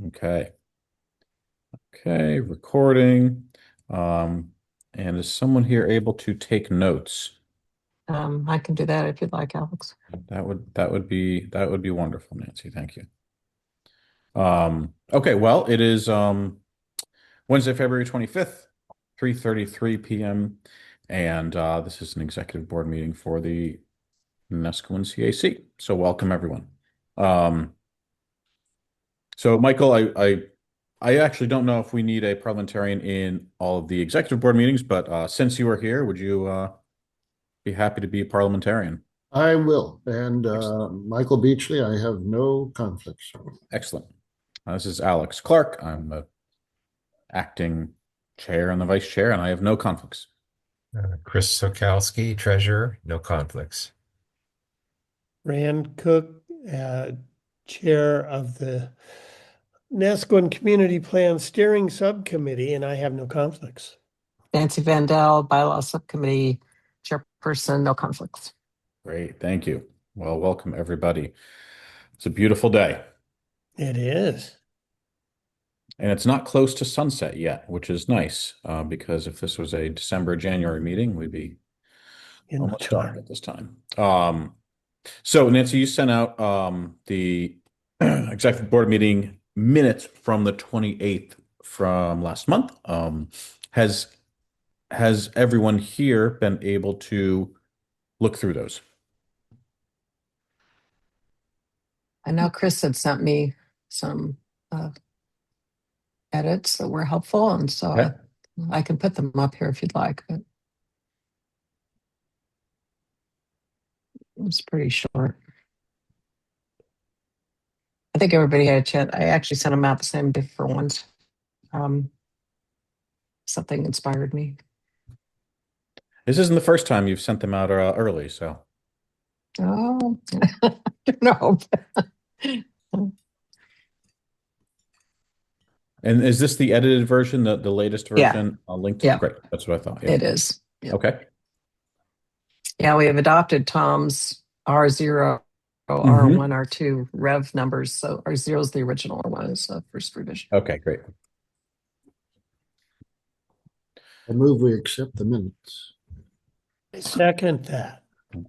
Okay. Okay, recording. Um, and is someone here able to take notes? I can do that if you'd like, Alex. That would be wonderful, Nancy. Thank you. Okay, well, it is Wednesday, February 25th, 3:33 p.m. And this is an executive board meeting for the UNESCO and CAC. So welcome everyone. Um, so Michael, I actually don't know if we need a parliamentarian in all of the executive board meetings, but since you are here, would you be happy to be a parliamentarian? I will. And Excellent. Michael Beachley, I have no conflicts. Excellent. This is Alex Clark. I'm the acting chair and the vice chair, and I have no conflicts. Chris Sokowski, treasurer, no conflicts. Rand Cook, Chair of the Nesquin Community Plan Steering Subcommittee, and I have no conflicts. Nancy Vandell, Bylaws Subcommittee Chairperson, no conflicts. Great, thank you. Well, welcome everybody. It's a beautiful day, It is. and it's not close to sunset yet, which is nice because if this was a December, January meeting, we'd be In the almost dark dark. at this time. So Nancy, you sent out the executive board meeting minutes from the 28th from last month. Has everyone here been able to look through those? I know Chris had sent me some edits that were helpful, and so Okay. I can put them up here if you'd like, but it's pretty short. I think everybody had a chance. I actually sent them out the same different ones. Something inspired me. This isn't the first time you've sent them out early, so. Oh, I don't know. And is this the edited version, the latest Yeah. version linked? Yeah. Great. That's what I thought. Yeah. It is. Yeah. Okay. Yeah, we have adopted Tom's R0, R1, R2 rev numbers. So R0 is the original, R1 is the first revision. Okay, great. I move we accept the minutes. I second that. Okay.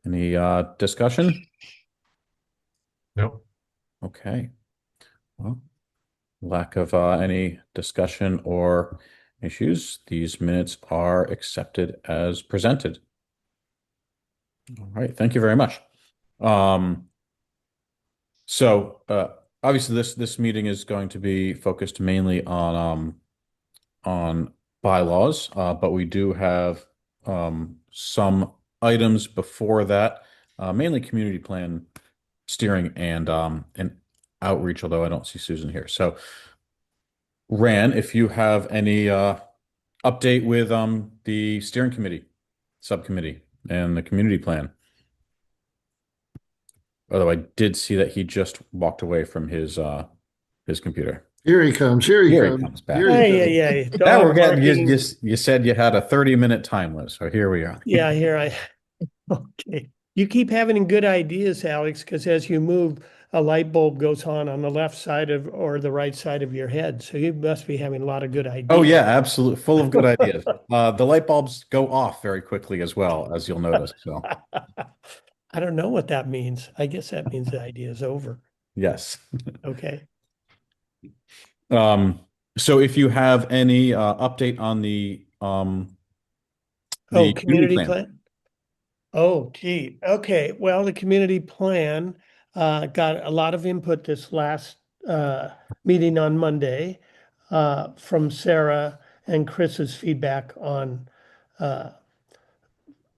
Any discussion? Nope. Okay. Well, lack of any discussion or issues, these minutes are accepted as presented. All right, thank you very much. So obviously this meeting is going to be focused mainly on bylaws, but we do have some items before that, mainly community plan steering and outreach, although I don't see Susan here. So Ran, if you have any update with the steering committee, subcommittee, and the community plan. Although I did see that he just walked away from his computer. Here he comes. Here he Here he comes. comes back. Here he Yeah. comes. Now we're Dog getting barking. you said you had a 30-minute time limit, so here we are. Yeah, here I. Okay. You keep having good ideas, Alex, because as you move, a light bulb goes on the left side of or the right side of your head. So you must be having a lot of good ideas. Oh yeah, absolutely, full of good ideas. The light bulbs go off very quickly as well, as you'll notice. So I don't know what that means. I guess that means the idea is over. yes. Okay. So if you have any update on the Community plan. Oh, gee. Okay. Well, the community plan got a lot of input this last meeting on Monday from Sarah and Chris's feedback on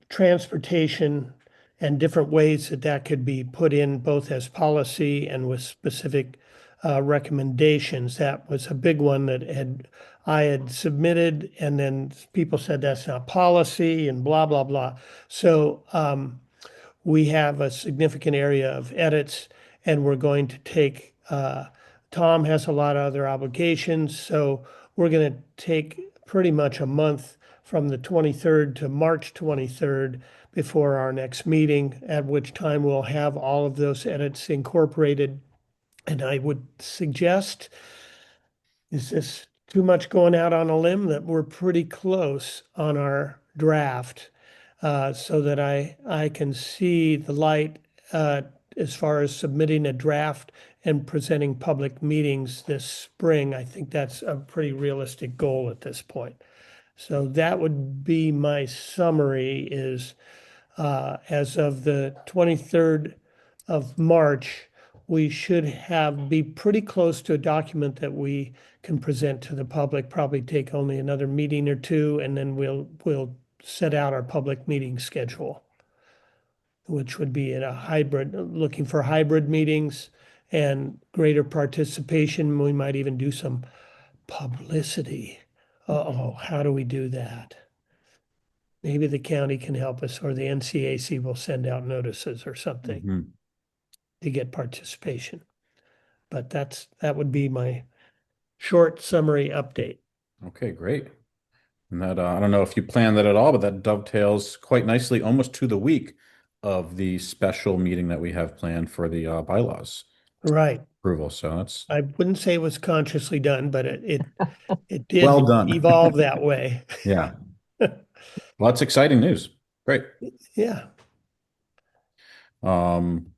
transportation and different ways that could be put in both as policy and with specific recommendations. That was a big one that I had submitted, and then people said that's not policy and blah, blah, blah. So we have a significant area of edits, and we're going to take, Tom has a lot of other obligations, so we're going to take pretty much a month from the 23rd to March 23rd before our next meeting, at which time we'll have all of those edits incorporated And I would suggest, is this too much going out on a limb, that we're pretty close on our draft, so that I can see the light as far as submitting a draft and presenting public meetings this spring. I think that's a pretty realistic goal at this point. So that would be my summary is, as of the 23rd of March, we should be pretty close to a document that we can present to the public, probably take only another meeting or two, and then we'll set out our public meeting schedule, which would be in a hybrid, looking for hybrid meetings and greater participation. We might even do some publicity. Uh-oh, how do we do that? Maybe the county can help us, or the NCAC will send out notices or something Mhm. to get participation. But that would be my short summary update. Okay, great. And that I don't know if you planned that at all, but that dovetails quite nicely almost to the week of the special meeting that we have planned for the bylaws Right. approval. So that's I wouldn't say it was consciously done, but it well did done. evolve that way. Yeah. Well, that's exciting news. Great. Yeah. Um,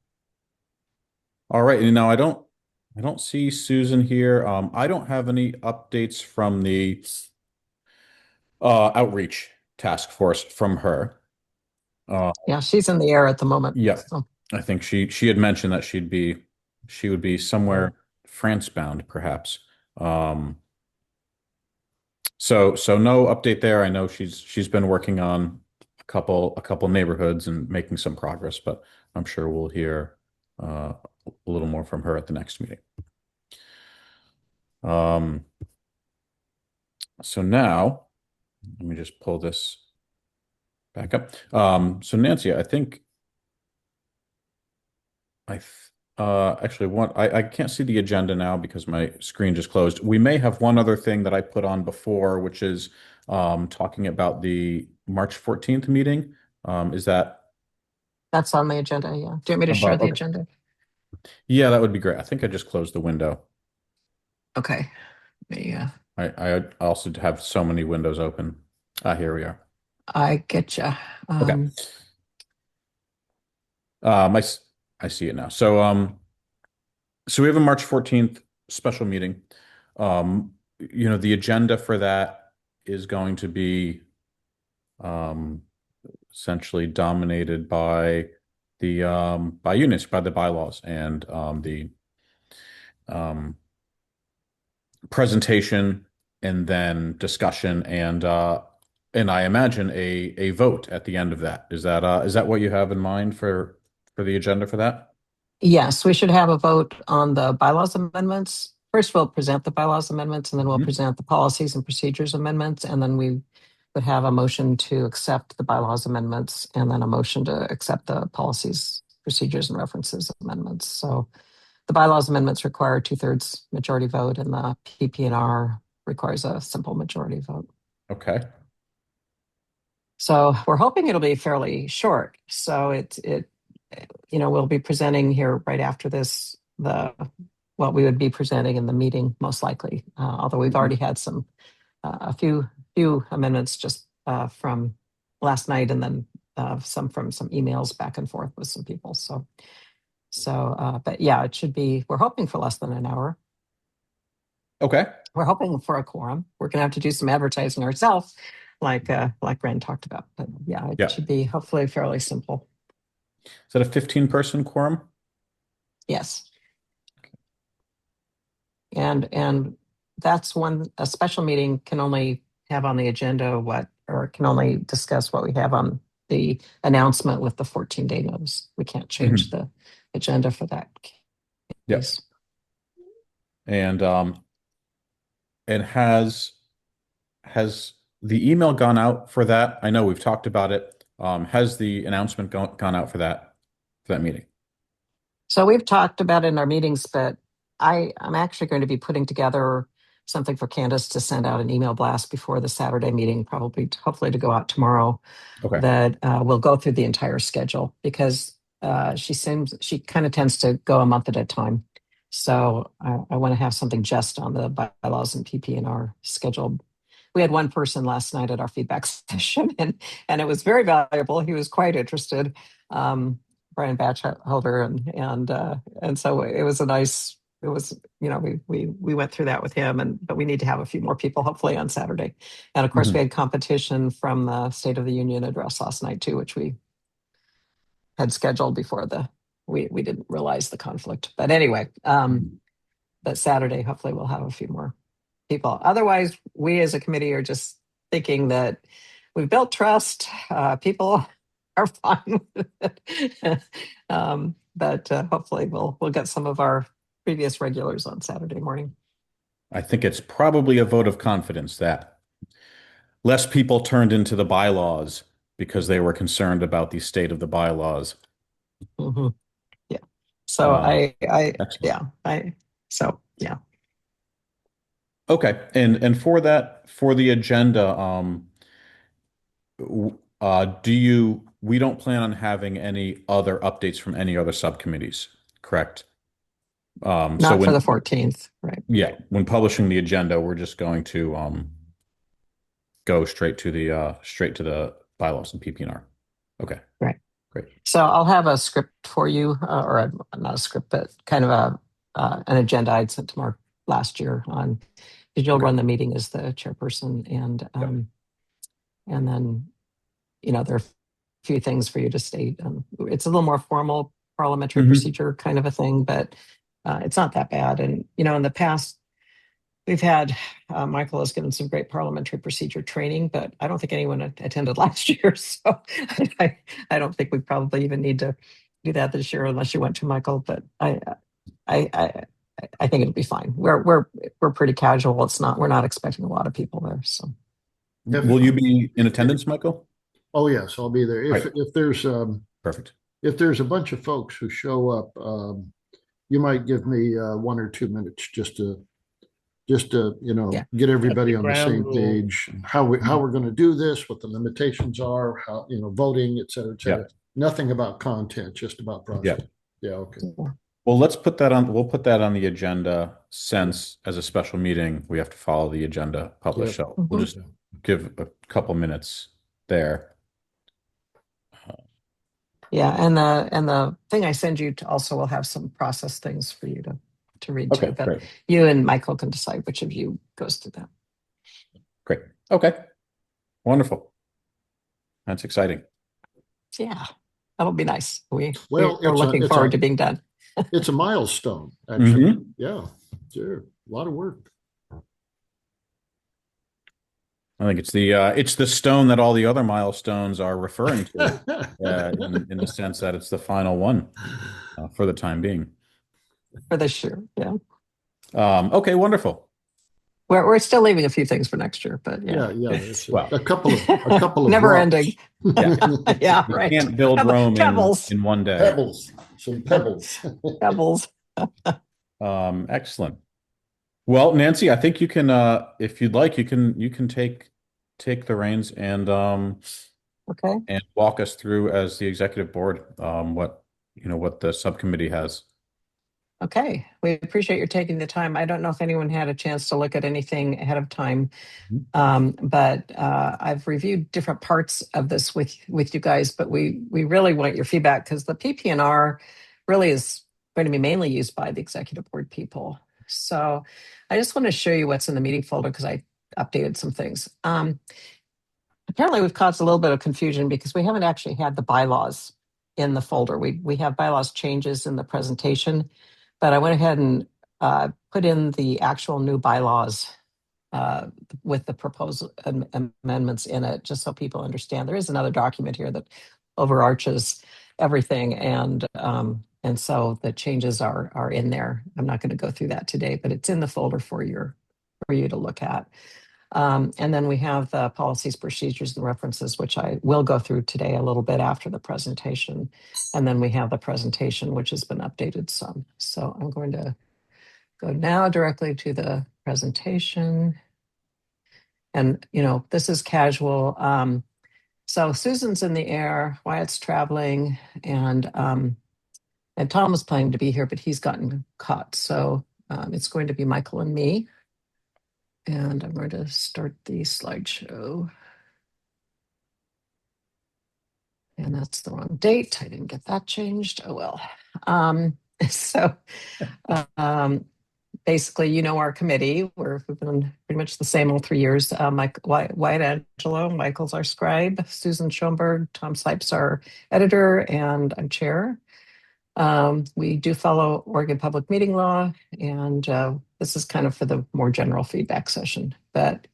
all right. And now I don't see Susan here. I don't have any updates from the outreach task force from her. Yeah, she's in the air at the moment. Yeah. So, I think she had mentioned that she would be somewhere France bound, perhaps. So no update there. I know she's been working on a couple neighborhoods and making some progress, but I'm sure we'll hear a little more from her at the next meeting. So now let me just pull this back up. So Nancy, I think actually I can't see the agenda now because my screen just closed. We may have one other thing that I put on before, which is talking about the March 14th meeting. Is that that's on the agenda. Yeah. Do you want me to share above? the Okay. agenda? Yeah, that would be great. I think I just closed the window. Okay. Yeah. I also have so many windows open. Here we are. I get you. Okay. I see it now. So we have a March 14th special meeting. The agenda for that is going to be essentially dominated by by units, by the bylaws and the presentation and then discussion and I imagine a vote at the end of that. Is that what you have in mind for the agenda for that? Yes, we should have a vote on the bylaws amendments. First, we'll present the bylaws amendments, and then we'll Mhm. present the policies and procedures amendments, and then we would have a motion to accept the bylaws amendments, and then a motion to accept the policies, procedures, and references amendments. So the bylaws amendments require a 2/3 majority vote, and the PP&R requires a simple majority vote. Okay. So we're hoping it'll be fairly short. So we'll be presenting here right after this, what we would be presenting in the meeting, most likely. Although we've already had a few amendments just from last night, and then some from some emails back and forth with some people. But yeah, it should be. We're hoping for less than an hour. Okay. We're hoping for a quorum. We're going to have to do some advertising ourselves, like Ren talked about. But yeah, it should be hopefully fairly simple. Is that a 15-person quorum? Yes. And that's a special meeting can only have on the agenda or can only discuss what we have on the announcement with the 14-day notice. We can't change the agenda for that case. And has the email gone out for that? I know we've talked about it. Has the announcement gone out for that meeting? So we've talked about it in our meetings, but I'm actually going to be putting together something for Candace to send out an email blast before the Saturday meeting, hopefully to go out tomorrow. Okay. That will go through the entire schedule because she kind of tends to go a month at a time. So I want to have something just on the bylaws and PPNR scheduled. We had one person last night at our feedback session, and it was very valuable. He was quite interested, Brian Batchelder, and so it was a nice. It was, we went through that with him, but we need to have a few more people hopefully on Saturday, and of course we had competition from the State of the Union address last night too, which we had scheduled before we didn't realize the conflict. But anyway, but Saturday hopefully we'll have a few more people. Otherwise, we as a committee are just thinking that we've built trust. People are fine with it. But hopefully we'll get some of our previous regulars on Saturday morning. I think it's probably a vote of confidence that less people turned into the bylaws because they were concerned about the state of the bylaws. Mm-hmm. Yeah. So yeah. Okay. And for that, for the agenda, we don't plan on having any other updates from any other subcommittees, correct? So Not for the 14th, right? Yeah, when publishing the agenda, we're just going to go straight to the bylaws and PPNR. Okay. Right. Great. So I'll have a script for you, not a script, but kind of an agenda I'd sent to Mark last year on. You'll run the meeting as the chairperson, and then there are a few things for you to state. It's a little more formal parliamentary procedure kind of a thing, but it's not that bad. And in the past, we've had Michael has given some great parliamentary procedure training, but I don't think anyone attended last year, so I don't think we probably even need to do that this year unless you went to Michael. But I think it'll be fine. We're pretty casual. We're not expecting a lot of people there. So, will you be in attendance, Michael? Oh yes, I'll be there. If there's perfect. If there's a bunch of folks who show up, you might give me 1 or 2 minutes just to get everybody on the same page. How we're going to do this, what the limitations are, how voting, et cetera, et cetera. Yeah. Nothing about content, just about process. Yeah. Okay. Well, we'll put that on the agenda, since as a special meeting, we have to follow the agenda published. So we'll just give a couple minutes there. Yeah, and the thing I send you also will have some process things for you to read too. But great. You and Michael can decide which of you goes through that. Great. Okay. Wonderful. That's exciting. Yeah, that'll be nice. We're it's looking forward to being done. It's a milestone, actually. Yeah, sure. A lot of work. I think it's the stone that all the other milestones are referring to, in the sense that it's the final one for the time being. For this year, yeah. Okay, wonderful. We're still leaving a few things for next year, but yeah. It's a couple of never rocks. ending. Yeah, right. You can't build Rome pebbles. in one day. Some pebbles. Pebbles. Excellent. Well, Nancy, I think you can, if you'd like, you can take the reins and and walk us through as the executive board what the subcommittee has. Okay, we appreciate your taking the time. I don't know if anyone had a chance to look at anything ahead of time, but I've reviewed different parts of this with you guys. But we really want your feedback, because the PPNR really is going to be mainly used by the executive board people. So I just want to show you what's in the meeting folder, because I updated some things. Apparently, we've caused a little bit of confusion because we haven't actually had the bylaws in the folder. We have bylaws changes in the presentation, but I went ahead and put in the actual new bylaws with the proposed amendments in it, just so people understand. There is another document here that overarches everything, and so the changes are in there. I'm not going to go through that today, but it's in the folder for you to look at. And then we have the policies, procedures, and references, which I will go through today a little bit after the presentation. And then we have the presentation, which has been updated some. So I'm going to go now directly to the presentation. And, this is casual. So Susan's in the air, Wyatt's traveling, and And Tom was planning to be here, but he's gotten caught. So it's going to be Michael and me. And I'm going to start the slideshow. And that's the wrong date. I didn't get that changed. Oh, well. So basically, you know, our committee, we've been pretty much the same all 3 years. Mike Wyatt Angelo, Michael's our scribe, Susan Schoenberg, Tom Sipes, our editor, and I'm chair. We do follow Oregon public meeting law, and this is kind of for the more general feedback session. But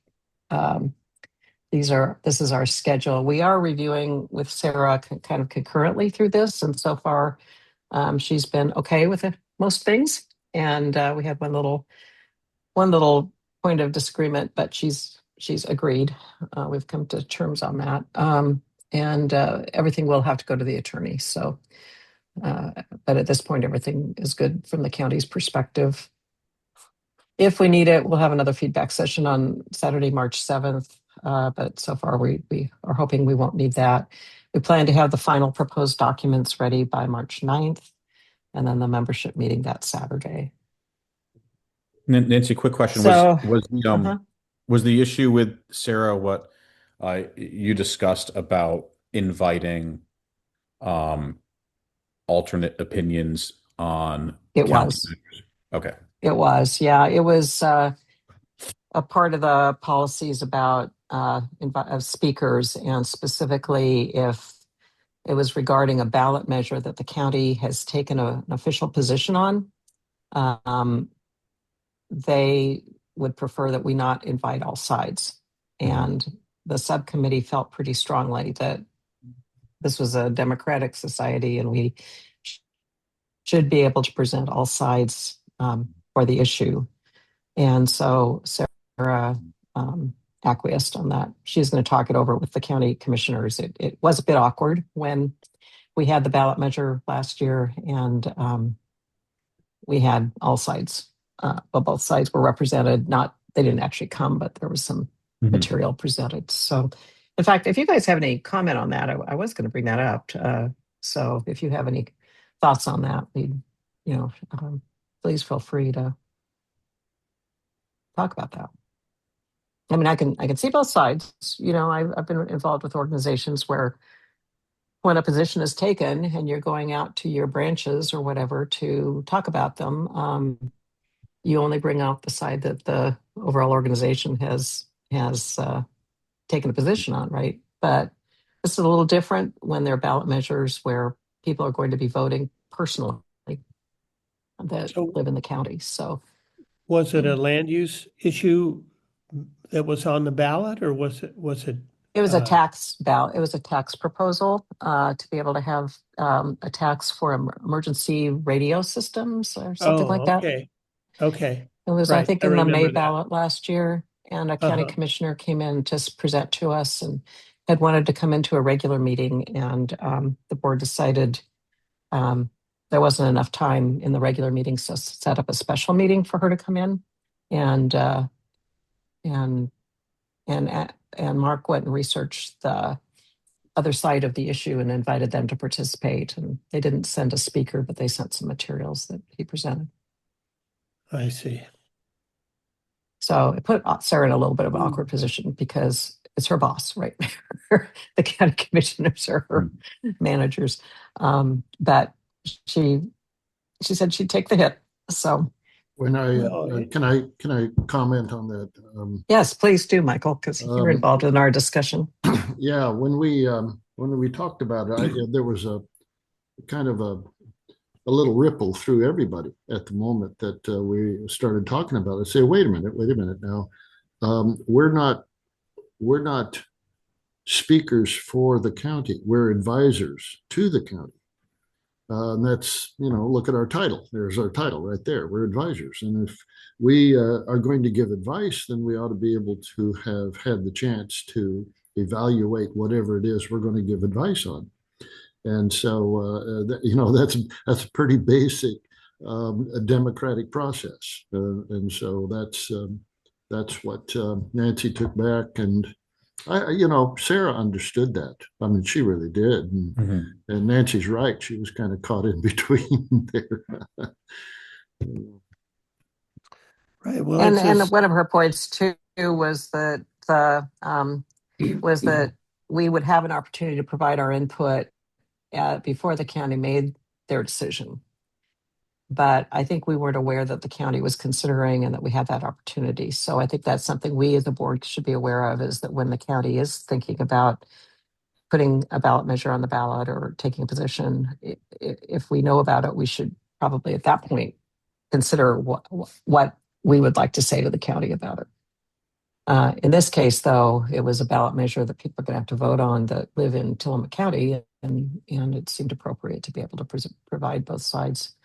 this is our schedule. We are reviewing with Sarah kind of concurrently through this, and so far she's been okay with it, most things. And we had one little point of disagreement, but she's agreed. We've come to terms on that, and everything will have to go to the attorney. So, but at this point, everything is good from the county's perspective. If we need it, we'll have another feedback session on Saturday, March 7th. But so far, we are hoping we won't need that. We plan to have the final proposed documents ready by March 9th, and then the membership meeting that Saturday. Nancy, quick question. So, Was the issue with Sarah what you discussed about inviting alternate opinions on it county was. matters? Okay. It was, yeah. It was a part of the policies about speakers, and specifically if it was regarding a ballot measure that the county has taken an official position on. They would prefer that we not invite all sides. And the subcommittee felt pretty strongly that this was a democratic society and we should be able to present all sides for the issue. And so Sarah acquiesced on that. She's going to talk it over with the county commissioners. It was a bit awkward when we had the ballot measure last year, and we had all sides. Well, both sides were represented. They didn't actually come, but there was some material presented. So, in fact, if you guys have any comment on that, I was going to bring that up. So, if you have any thoughts on that, please feel free to talk about that. I mean, I can see both sides. You know, I've been involved with organizations where when a position is taken and you're going out to your branches or whatever to talk about them, you only bring out the side that the overall organization has taken a position on, right? But this is a little different when there are ballot measures where people are going to be voting personally that live in the county. So, was it a land use issue that was on the ballot, or was it? It was a tax ballot. It was a tax proposal to be able to have a tax for emergency radio systems or something like that. Okay. It was, Right. I think, in the May ballot last year, and a county commissioner came in to present to us and had wanted to come into a regular meeting, and the board decided there wasn't enough time in the regular meeting, so set up a special meeting for her to come in, and Mark went and researched the other side of the issue and invited them to participate. And they didn't send a speaker, but they sent some materials that he presented. I see. So it put Sarah in a little bit of an awkward position because it's her boss, right? The county commissioners are her managers. But she said she'd take the hit. So when can I comment on that? Yes, please do, Michael, because you're involved in our discussion. Yeah, when we talked about it, there was a kind of a little ripple through everybody at the moment that we started talking about it. Say, wait a minute now. We're not speakers for the county. We're advisors to the county. And that's, look at our title. There's our title right there. We're advisors. And if we are going to give advice, then we ought to be able to have had the chance to evaluate whatever it is we're going to give advice on. And so, that's a pretty basic democratic process. And so that's what Nancy took back. And Sarah understood that. I mean, she really did. And Nancy's right. She was kind of caught in between there. Right. Well, And one of her points too was that that we would have an opportunity to provide our input before the county made their decision. But I think we weren't aware that the county was considering and that we had that opportunity. So I think that's something we as a board should be aware of, is that when the county is thinking about putting a ballot measure on the ballot or taking a position, if we know about it, we should probably at that point consider what we would like to say to the county about it. In this case, though, it was a ballot measure that people are going to have to vote on that live in Tillamook County, and it seemed appropriate to be able to provide both sides.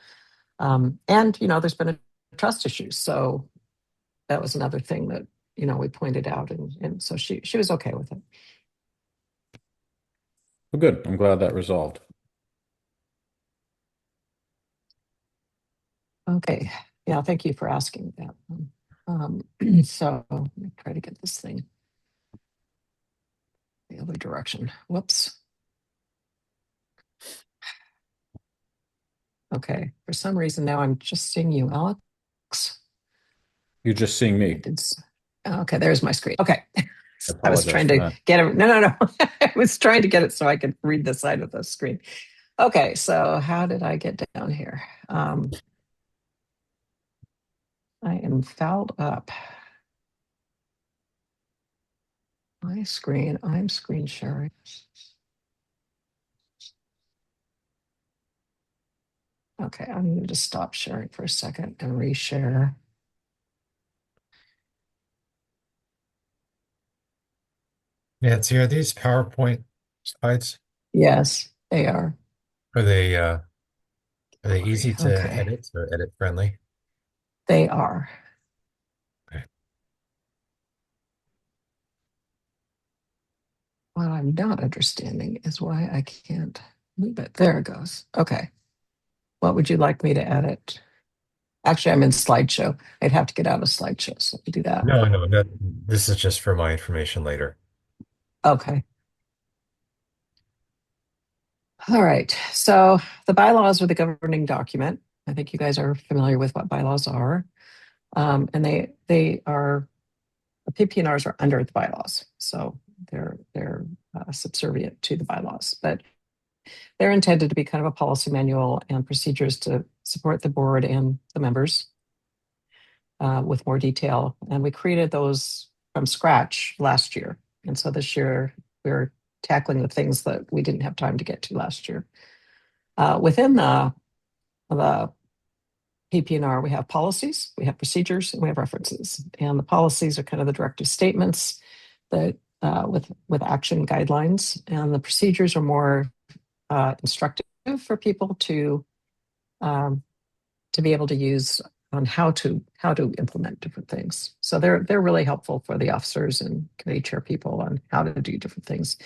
And there's been a trust issue, so that was another thing that we pointed out, and so she was okay with it. Well, good. I'm glad that resolved. Okay, yeah, thank you for asking that. So let me try to get this thing the other direction. Whoops. Okay, for some reason now I'm just seeing you, Alex. You're just seeing me. Okay, there's my screen. Okay. I was apologize trying for to that. get it. No. I was trying to get it so I could read the side of the screen. Okay, so how did I get down here? I am fouled up. My screen, I'm screen sharing. Okay, I'm going to just stop sharing for a second and reshare. Nancy, are these PowerPoint slides? Yes, they are. Are they easy to Okay, edit or edit friendly? they are. Okay. What I'm not understanding is why I can't move it. There it goes. Okay. What would you like me to edit? Actually, I'm in slideshow. I'd have to get out of slideshow, so let me do that. No, this is just for my information later. Okay. All right. So the bylaws are the governing document. I think you guys are familiar with what bylaws are. And they are, the PPNRs are under the bylaws. So they're subservient to the bylaws, but they're intended to be kind of a policy manual and procedures to support the board and the members with more detail. And we created those from scratch last year. And so this year we're tackling the things that we didn't have time to get to last year. Within the PPNR, we have policies, we have procedures, and we have references. And the policies are kind of the directive statements that with action guidelines, and the procedures are more instructive for people to be able to use on how to implement different things. So they're really helpful for the officers and committee chair people on how to do different things.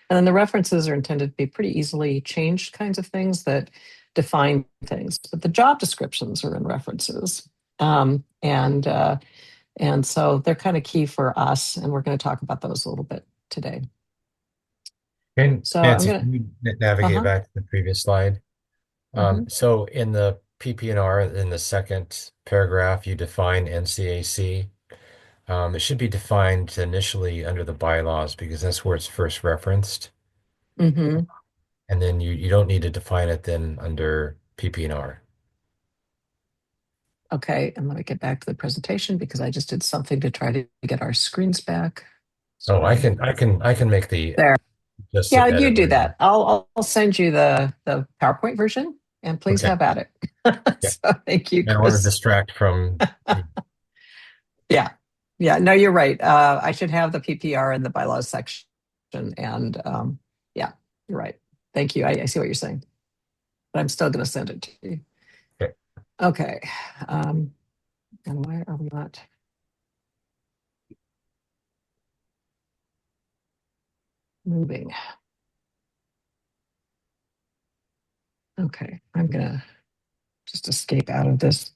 And then the references are intended to be pretty easily changed kinds of things that define things. But the job descriptions are in references. And so they're kind of key for us. And we're going to talk about those a little bit today. And So Nancy, I'm can going you navigate to, back to the previous slide? So in the PPNR, in the second paragraph, you define NCAC. It should be defined initially under the bylaws because that's where it's first referenced. mm-hmm. And then you don't need to define it then under PPNR. Okay, and let me get back to the presentation because I just did something to try to get our screens back. So I can make the There. just Yeah, you edit do later. that. I'll send you the PowerPoint version, and please Okay. have at it. Yeah. So thank you, I don't want to Chris. distract from. Yeah, no, you're right. I should have the PPR in the bylaws section, and yeah, you're right. Thank you. I see what you're saying, but I'm still going to send it to you. Okay. Okay. And why are we not? Moving. Okay, I'm gonna just escape out of this.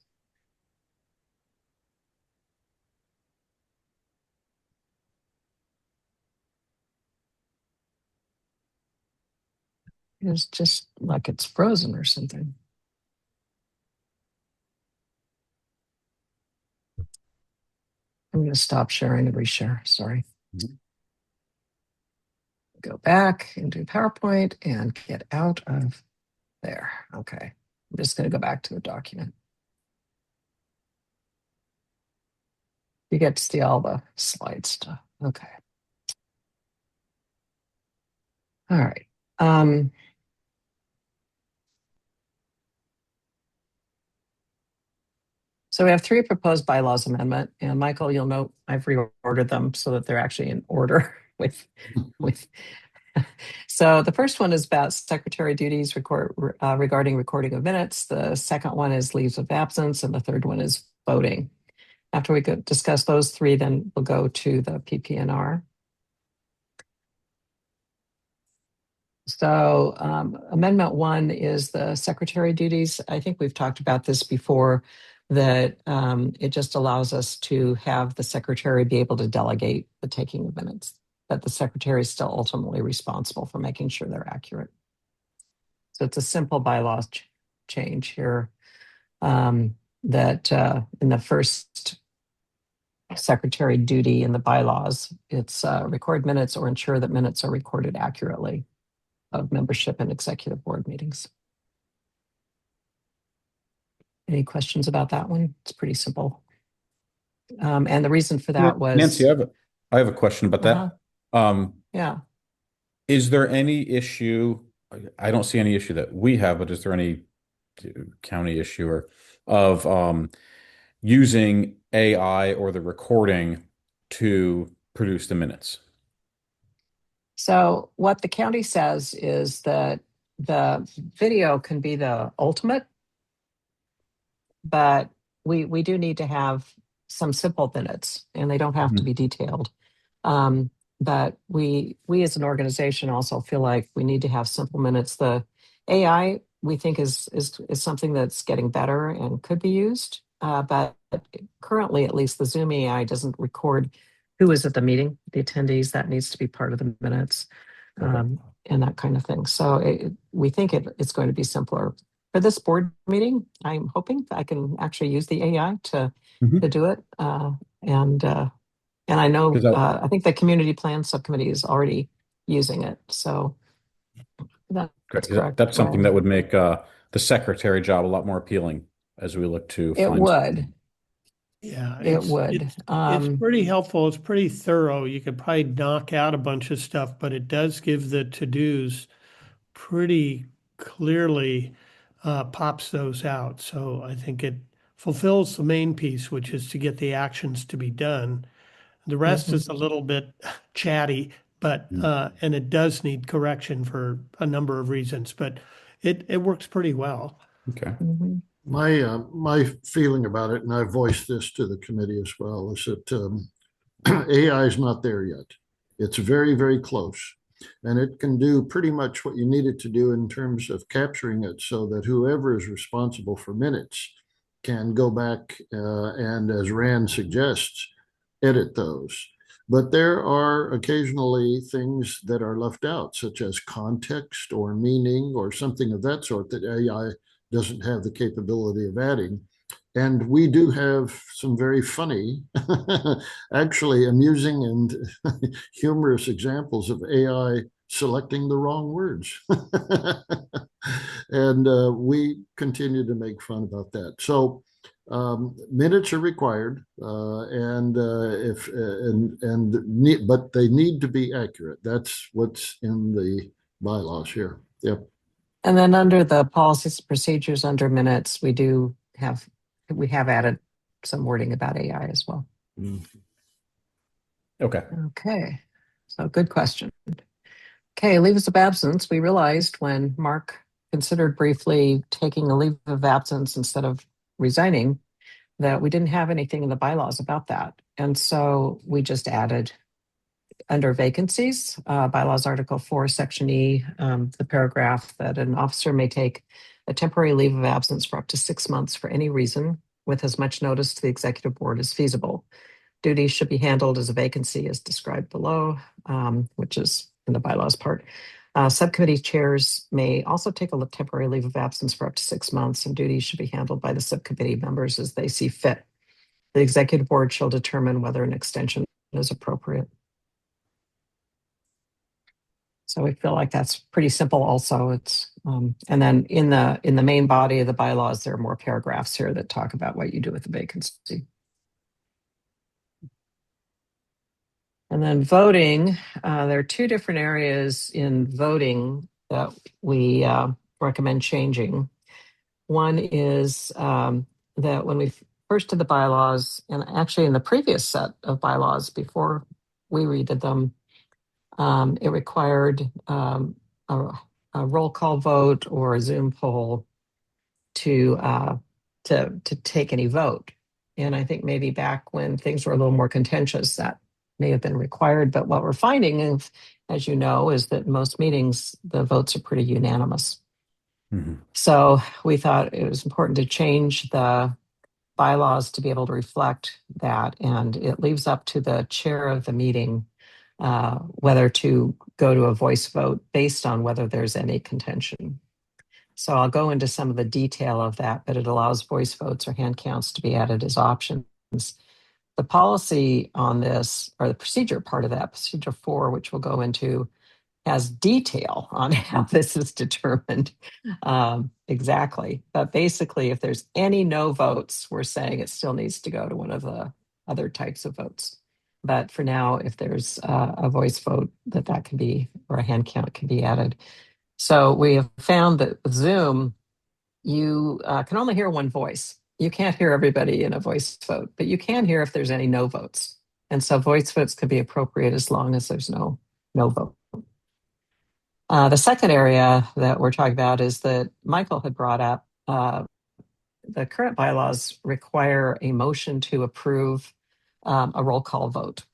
It's just like it's frozen or something. I'm going to stop sharing and reshare. Sorry. Mhm. Go back into PowerPoint and get out of there. Okay. I'm just going to go back to the document. You get to see all the slide stuff. Okay. All right. So we have 3 proposed bylaws amendment, and Michael, you'll note I've reordered them so that they're actually in order with. So the first one is about secretary duties regarding recording of minutes. The second one is leaves of absence, and the third one is voting. After we discuss those 3, then we'll go to the PPNR. So Amendment 1 is the secretary duties. I think we've talked about this before, that it just allows us to have the secretary be able to delegate the taking of minutes, that the secretary is still ultimately responsible for making sure they're accurate. So it's a simple bylaw change here, that in the first secretary duty in the bylaws, it's record minutes or ensure that minutes are recorded accurately of membership in executive board meetings. Any questions about that one? It's pretty simple. And the reason for that was Nancy, I have a question about that. Yeah. Is there any issue? I don't see any issue that we have, but is there any county issue or of using AI or the recording to produce the minutes? So what the county says is that the video can be the ultimate, but we do need to have some simple minutes, and they don't have to be detailed. But we as an organization also feel like we need to have simple minutes. The AI, we think, is something that's getting better and could be used. But currently, at least, the Zoom AI doesn't record who was at the meeting, the attendees. That needs to be part of the minutes, and that kind of thing. So we think it's going to be simpler. For this board meeting, I'm hoping that I can actually use the AI to do it. And I know, I think the community plan subcommittee is already using it. So that's correct. That's something that would make the secretary job a lot more appealing as we look to It find. would. Yeah, It would. It's pretty helpful. It's pretty thorough. You could probably knock out a bunch of stuff, but it does give the to-dos pretty clearly, pops those out. So I think it fulfills the main piece, which is to get the actions to be done. The rest is a little bit chatty, but and it does need correction for a number of reasons, but it works pretty well. Okay. My feeling about it, and I voiced this to the committee as well, is that AI is not there yet. It's very, very close, and it can do pretty much what you need it to do in terms of capturing it, so that whoever is responsible for minutes can go back and, as Rand suggests, edit those. But there are occasionally things that are left out, such as context or meaning or something of that sort, that AI doesn't have the capability of adding. And we do have some very funny, actually amusing and humorous examples of AI selecting the wrong words. And we continue to make fun about that. So minutes are required, but they need to be accurate. That's what's in the bylaws here. Yep. And then under the policies and procedures under minutes, we have added some wording about AI as well. Okay. Okay. So good question. Okay, leaves of absence. We realized when Mark considered briefly taking a leave of absence instead of resigning, that we didn't have anything in the bylaws about that. And so we just added under vacancies, bylaws article 4, section E, the paragraph that an officer may take a temporary leave of absence for up to 6 months for any reason with as much notice to the executive board as feasible. Duties should be handled as a vacancy as described below, which is in the bylaws part. Subcommittee chairs may also take a temporary leave of absence for up to 6 months, and duties should be handled by the subcommittee members as they see fit. The executive board shall determine whether an extension is appropriate. So we feel like that's pretty simple also. It's and then in the main body of the bylaws, there are more paragraphs here that talk about what you do with the vacancy. And then voting, there are two different areas in voting that we recommend changing. One is that when we first did the bylaws, and actually in the previous set of bylaws before we redid them, it required a roll call vote or a Zoom poll to take any vote. And I think maybe back when things were a little more contentious, that may have been required. But what we're finding, as you know, is that in most meetings, the votes are pretty unanimous. Mhm. So we thought it was important to change the bylaws to be able to reflect that. And it leaves up to the chair of the meeting whether to go to a voice vote based on whether there's any contention. So I'll go into some of the detail of that, but it allows voice votes or hand counts to be added as options. The policy on this, or the procedure part of that, procedure 4, which we'll go into, has detail on how this is determined exactly. But basically, if there's any no votes, we're saying it still needs to go to one of the other types of votes. But for now, if there's a voice vote, that can be, or a hand count can be added. So we have found that with Zoom, you can only hear one voice. You can't hear everybody in a voice vote, but you can hear if there's any no votes. And so voice votes could be appropriate as long as there's no vote. The second area that we're talking about is that Michael had brought up. The current bylaws require a motion to approve a roll call vote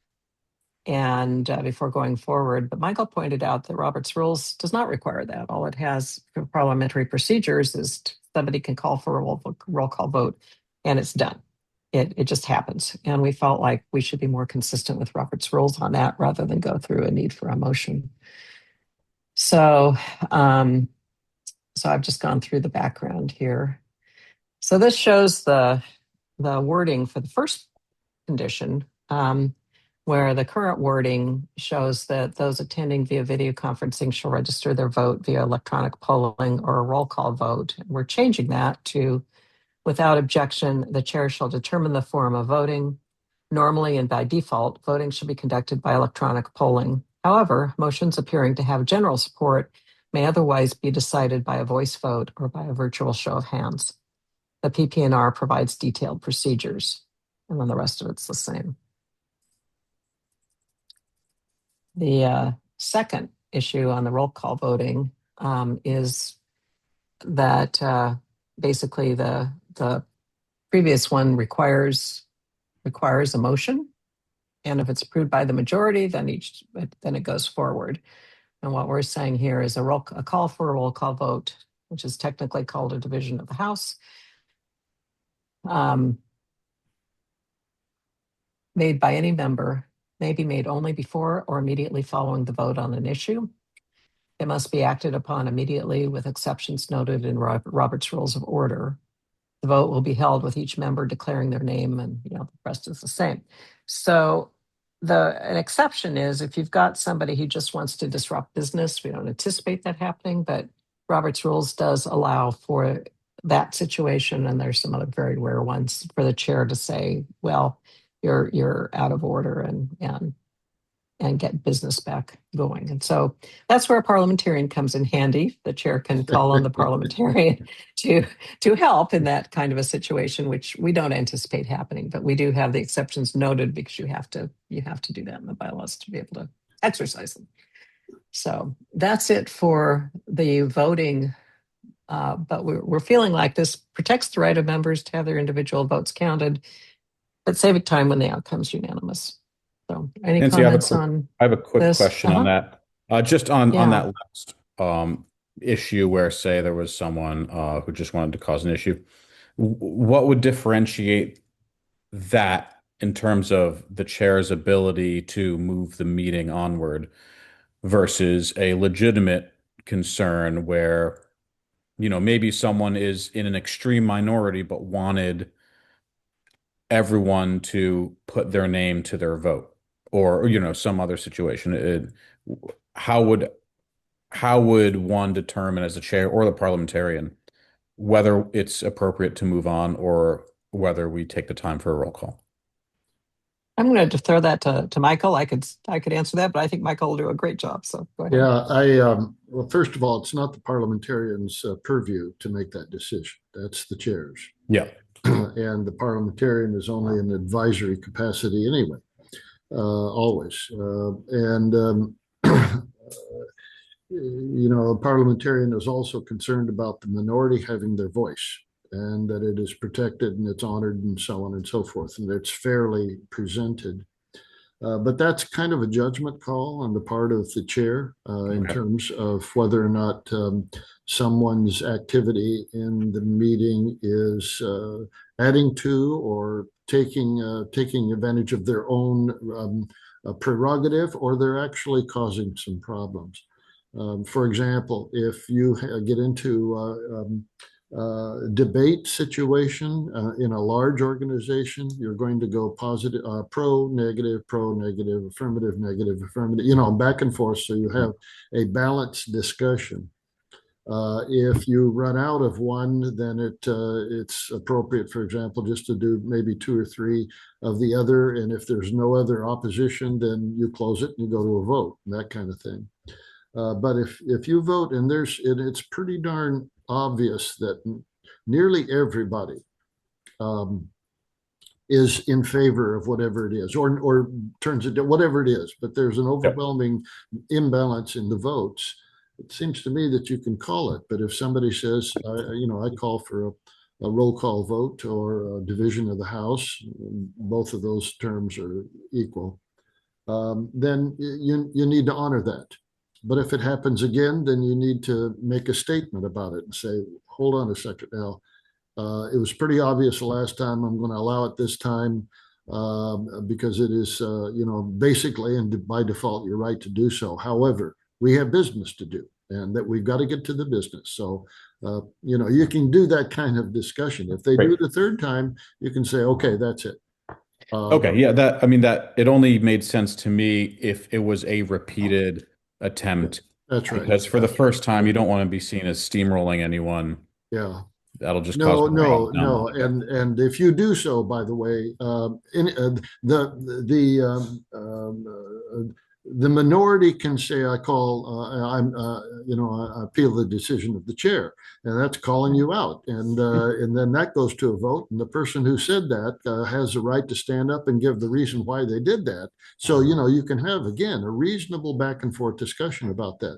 and before going forward. But Michael pointed out that Robert's Rules does not require that. All it has for parliamentary procedures is somebody can call for a roll call vote and it's done. It just happens. And we felt like we should be more consistent with Robert's Rules on that rather than go through a need for a motion. So I've just gone through the background here. So this shows the wording for the first condition, where the current wording shows that those attending via video conferencing shall register their vote via electronic polling or a roll call vote. We're changing that to, without objection, the chair shall determine the form of voting. Normally and by default, voting should be conducted by electronic polling. However, motions appearing to have general support may otherwise be decided by a voice vote or by a virtual show of hands. The PP&R provides detailed procedures, and then the rest of it's the same. The second issue on the roll call voting is that basically the previous one requires a motion, and if it's approved by the majority, then it goes forward. And what we're saying here is a call for a roll call vote, which is technically called a division of the House, made by any member, may be made only before or immediately following the vote on an issue. It must be acted upon immediately with exceptions noted in Robert's Rules of Order. The vote will be held with each member declaring their name, and the rest is the same. So an exception is if you've got somebody who just wants to disrupt business. We don't anticipate that happening, but Robert's Rules does allow for that situation, and there's some other very rare ones for the chair to say, well, you're out of order and get business back going. And so that's where a parliamentarian comes in handy. The chair can call on the parliamentarian to help in that kind of a situation, which we don't anticipate happening, but we do have the exceptions noted because you have to do that in the bylaws to be able to exercise them. So that's it for the voting. But we're feeling like this protects the right of members to have their individual votes counted, but saving time when the outcome's unanimous. So any Nancy, comments on I have a quick this? question on that. Just on Yeah. that last issue where, say, there was someone who just wanted to cause an issue. What would differentiate that in terms of the chair's ability to move the meeting onward? versus a legitimate concern where, maybe someone is in an extreme minority but wanted everyone to put their name to their vote, or, some other situation. How would how would one determine as the chair or the parliamentarian whether it's appropriate to move on or whether we take the time for a roll call? I'm going to throw that to Michael. I could answer that, but I think Michael will do a great job. So go ahead. Yeah, well, first of all, it's not the parliamentarian's purview to make that decision. That's the chair's. Yeah. And the parliamentarian is only an advisory capacity anyway, always. A parliamentarian is also concerned about the minority having their voice and that it is protected and it's honored and so on and so forth, and it's fairly presented. But that's kind of a judgment call on the part of the chair in terms of whether or not someone's activity in the meeting is adding to or taking advantage of their own prerogative, or they're actually causing some problems. For example, if you get into debate situation in a large organization, you're going to go positive, pro, negative, affirmative, negative, affirmative, back and forth. So you have a balanced discussion. If you run out of one, then it's appropriate, for example, just to do maybe 2 or 3 of the other. And if there's no other opposition, then you close it and you go to a vote, that kind of thing. But if you vote and it's pretty darn obvious that nearly everybody is in favor of whatever it is, or turns it whatever it is, but there's an overwhelming imbalance in the votes. It seems to me that you can call it. But if somebody says, I call for a roll call vote or a division of the House, both of those terms are equal, then you need to honor that. But if it happens again, then you need to make a statement about it and say, hold on a second now. It was pretty obvious the last time. I'm going to allow it this time because it is, basically, and by default, you're right to do so. However, we have business to do and that we've got to get to the business. So, you can do that kind of discussion. If they do it a third time, you can say, okay, that's it. Okay. Yeah. That it only made sense to me if it was a repeated attempt. That's right. Because for the first time, you don't want to be seen as steamrolling anyone. Yeah. That'll just cause no. And if you do so, by the way, the minority can say, I appeal the decision of the chair, and that's calling you out. And then that goes to a vote, and the person who said that has the right to stand up and give the reason why they did that. So, you can have, again, a reasonable back and forth discussion about that.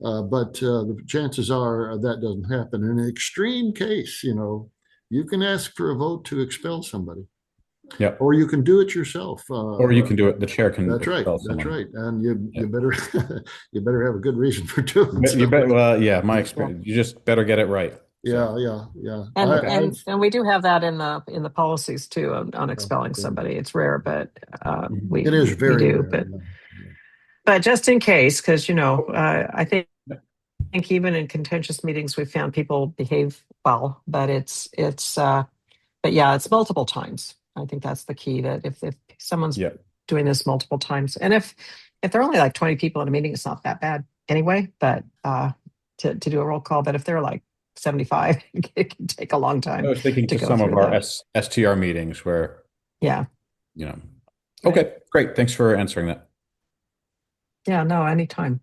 But the chances are that doesn't happen. In an extreme case, you can ask for a vote to expel somebody. Yeah. Or you can do it yourself. Or you can do it. The chair can. That's right. That's right. And you better you better have a good reason for doing it. You better, well, yeah, my experience. You just better get it right. Yeah. And we do have that in the policies too on expelling somebody. It's rare, but it is very rare. But just in case, because I think even in contentious meetings, we've found people behave well, but it's multiple times. I think that's the key, that if someone's doing this multiple times, and if there are only like 20 people in a meeting, it's not that bad anyway, but to do a roll call. But if there are like 75, it can take a long time. I was thinking to some of our STR meetings where, okay, great. Thanks for answering that. Yeah, no, anytime.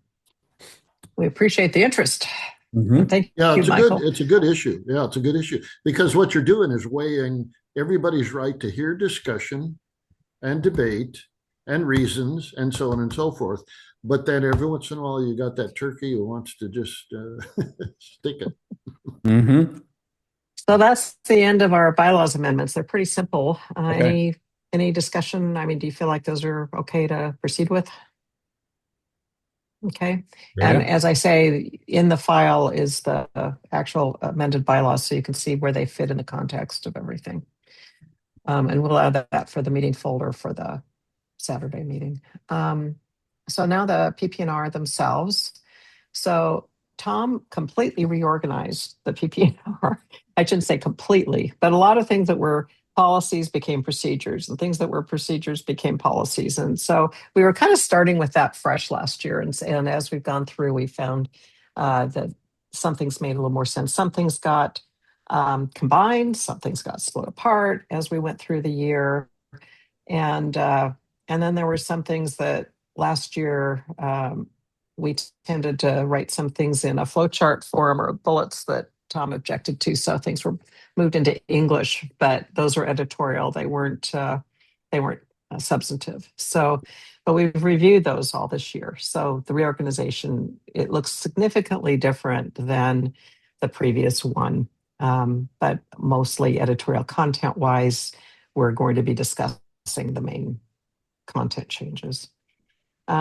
We appreciate the interest. Mm-hmm. Thank you, Michael. It's a good issue. Yeah, it's a good issue because what you're doing is weighing everybody's right to hear discussion and debate and reasons and so on and so forth. But then every once in a while, you got that turkey who wants to just stick it. Mm-hmm. So that's the end of our bylaws amendments. They're pretty simple. Okay. Any discussion? I mean, do you feel like those are okay to proceed with? Okay. Yeah. And as I say, in the file is the actual amended bylaws, so you can see where they fit in the context of everything. And we'll add that for the meeting folder for the Saturday meeting. So now the PP&R themselves. So Tom completely reorganized the PP&R. I shouldn't say completely, but a lot of things that were policies became procedures, and things that were procedures became policies. And so we were kind of starting with that fresh last year. And as we've gone through, we found that some things made a little more sense. Some things got combined, some things got split apart as we went through the year. And then there were some things that last year we tended to write some things in a flowchart form or bullets that Tom objected to. So things were moved into English, but those were editorial. They weren't substantive. So, but we've reviewed those all this year. So the reorganization, it looks significantly different than the previous one, but mostly editorial content wise, we're going to be discussing the main content changes.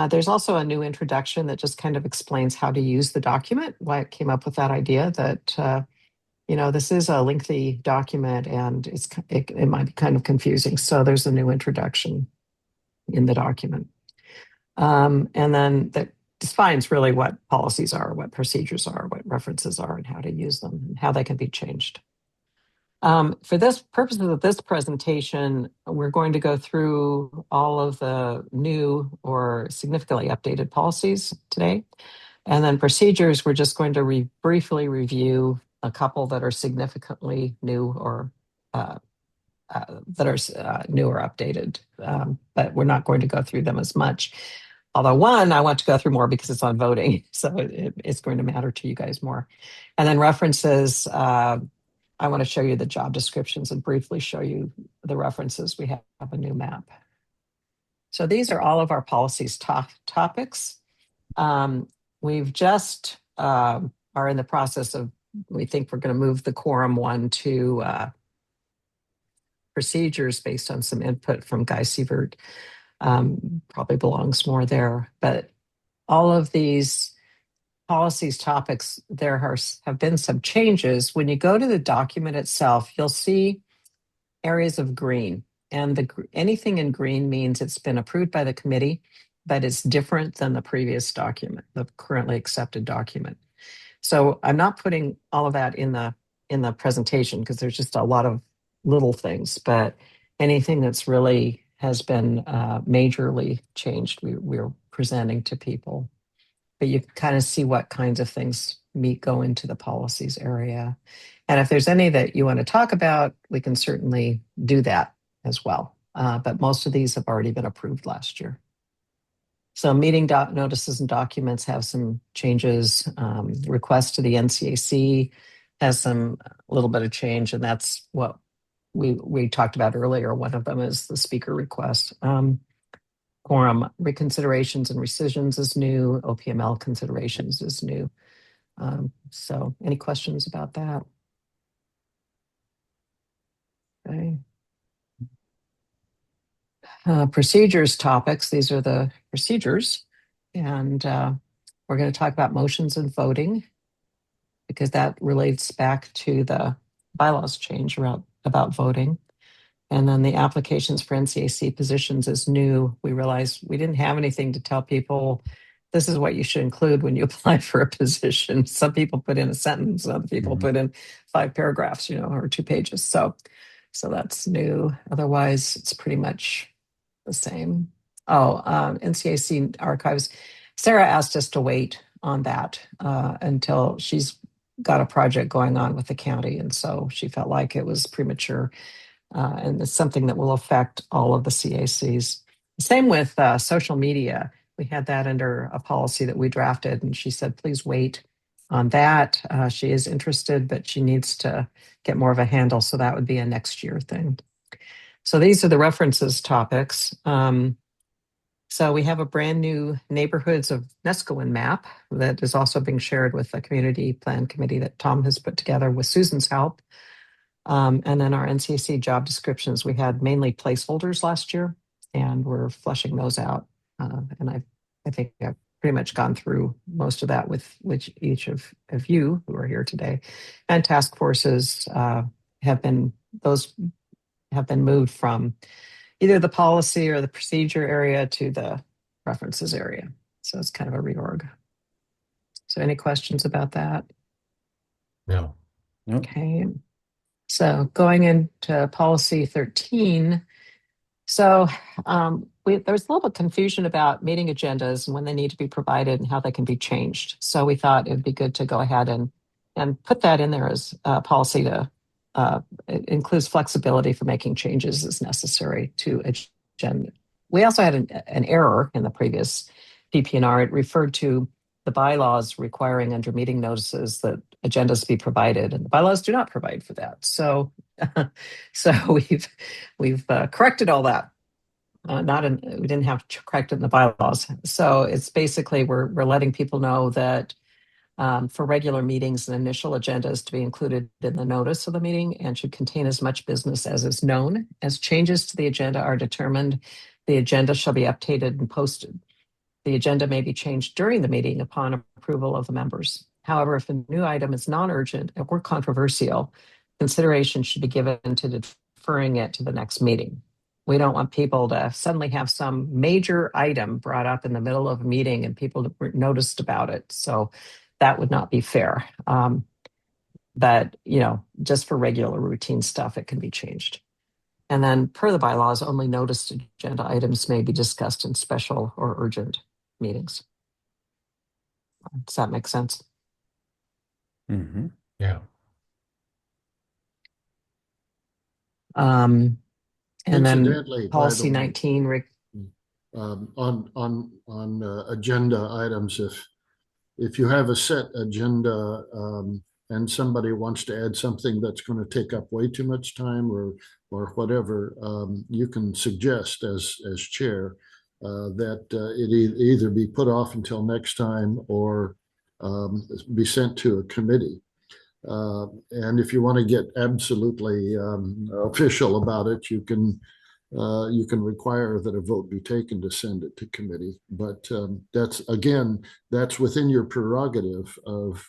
There's also a new introduction that just kind of explains how to use the document, why it came up with that idea that, this is a lengthy document and it might be kind of confusing. So there's a new introduction in the document. And then that defines really what policies are, what procedures are, what references are, and how to use them, and how they can be changed. For this purposes of this presentation, we're going to go through all of the new or significantly updated policies today. And then procedures, we're just going to briefly review a couple that are significantly new or new or updated, but we're not going to go through them as much. Although one, I want to go through more because it's on voting, so it's going to matter to you guys more. And then references, I want to show you the job descriptions and briefly show you the references. We have a new map. So these are all of our policies topics. We've just are in the process of, we think we're going to move the quorum one to procedures based on some input from Guy Sievert. Probably belongs more there. But all of these policies topics, there have been some changes. When you go to the document itself, you'll see areas of green, and anything in green means it's been approved by the committee, but it's different than the previous document, the currently accepted document. So I'm not putting all of that in the presentation because there's just a lot of little things, but anything that's really has been majorly changed, we're presenting to people. But you can kind of see what kinds of things go into the policies area. And if there's any that you want to talk about, we can certainly do that as well. But most of these have already been approved last year. So meeting notices and documents have some changes. Request to the NCAC has a little bit of change, and that's what we talked about earlier. One of them is the speaker request. Quorum reconsiderations and rescissions is new. OPML considerations is new. So any questions about that? Okay. Procedures topics. These are the procedures. And we're going to talk about motions and voting because that relates back to the bylaws change about voting. And then the applications for NCAC positions is new. We realized we didn't have anything to tell people this is what you should include when you apply for a position. Some people put in a sentence, other people put in 5 paragraphs, or 2 pages. So that's new. Otherwise, it's pretty much the same. NCAC archives. Sarah asked us to wait on that until she's got a project going on with the county. And so she felt like it was premature. And it's something that will affect all of the CACs. Same with social media. We had that under a policy that we drafted, and she said, please wait on that. She is interested, but she needs to get more of a handle. So that would be a next year thing. So these are the references topics. So we have a brand new Neighborhoods of Neskowin map that is also being shared with the community plan committee that Tom has put together with Susan's help. And then our NCAC job descriptions, we had mainly placeholders last year, and we're fleshing those out. And I think I've pretty much gone through most of that with each of you who are here today. And task forces have been moved from either the policy or the procedure area to the preferences area. So it's kind of a reorg. So any questions about that? No. Nope. Okay. So going into policy 13. So there's a little bit of confusion about meeting agendas and when they need to be provided and how they can be changed. So we thought it would be good to go ahead and put that in there as a policy to it includes flexibility for making changes as necessary to agenda. We also had an error in the previous PPNR. It referred to the bylaws requiring under meeting notices that agendas be provided, and the bylaws do not provide for that. So, so we've corrected all that. We didn't have to correct it in the bylaws. So it's basically we're letting people know that for regular meetings, an initial agenda is to be included in the notice of the meeting and should contain as much business as is known. As changes to the agenda are determined, the agenda shall be updated and posted. The agenda may be changed during the meeting upon approval of the members. However, if a new item is non-urgent or controversial, consideration should be given to deferring it to the next meeting. We don't want people to suddenly have some major item brought up in the middle of a meeting and people noticed about it. So that would not be fair. But, just for regular routine stuff, it can be changed. And then per the bylaws, only noticed agenda items may be discussed in special or urgent meetings. Does that make sense? Mm-hmm. Yeah. And then Incidentally, by policy the way, 19, Rick. on agenda items, if you have a set agenda and somebody wants to add something that's going to take up way too much time or whatever, you can suggest as chair that it either be put off until next time or be sent to a committee. And if you want to get absolutely official about it, you can require that a vote be taken to send it to committee. But that's within your prerogative of